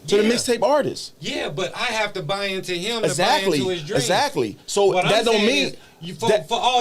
to the mixtape artist. Yeah, but I have to buy into him Exactly. to buy into his dream. Exactly. So What that I'm don't saying mean is, for all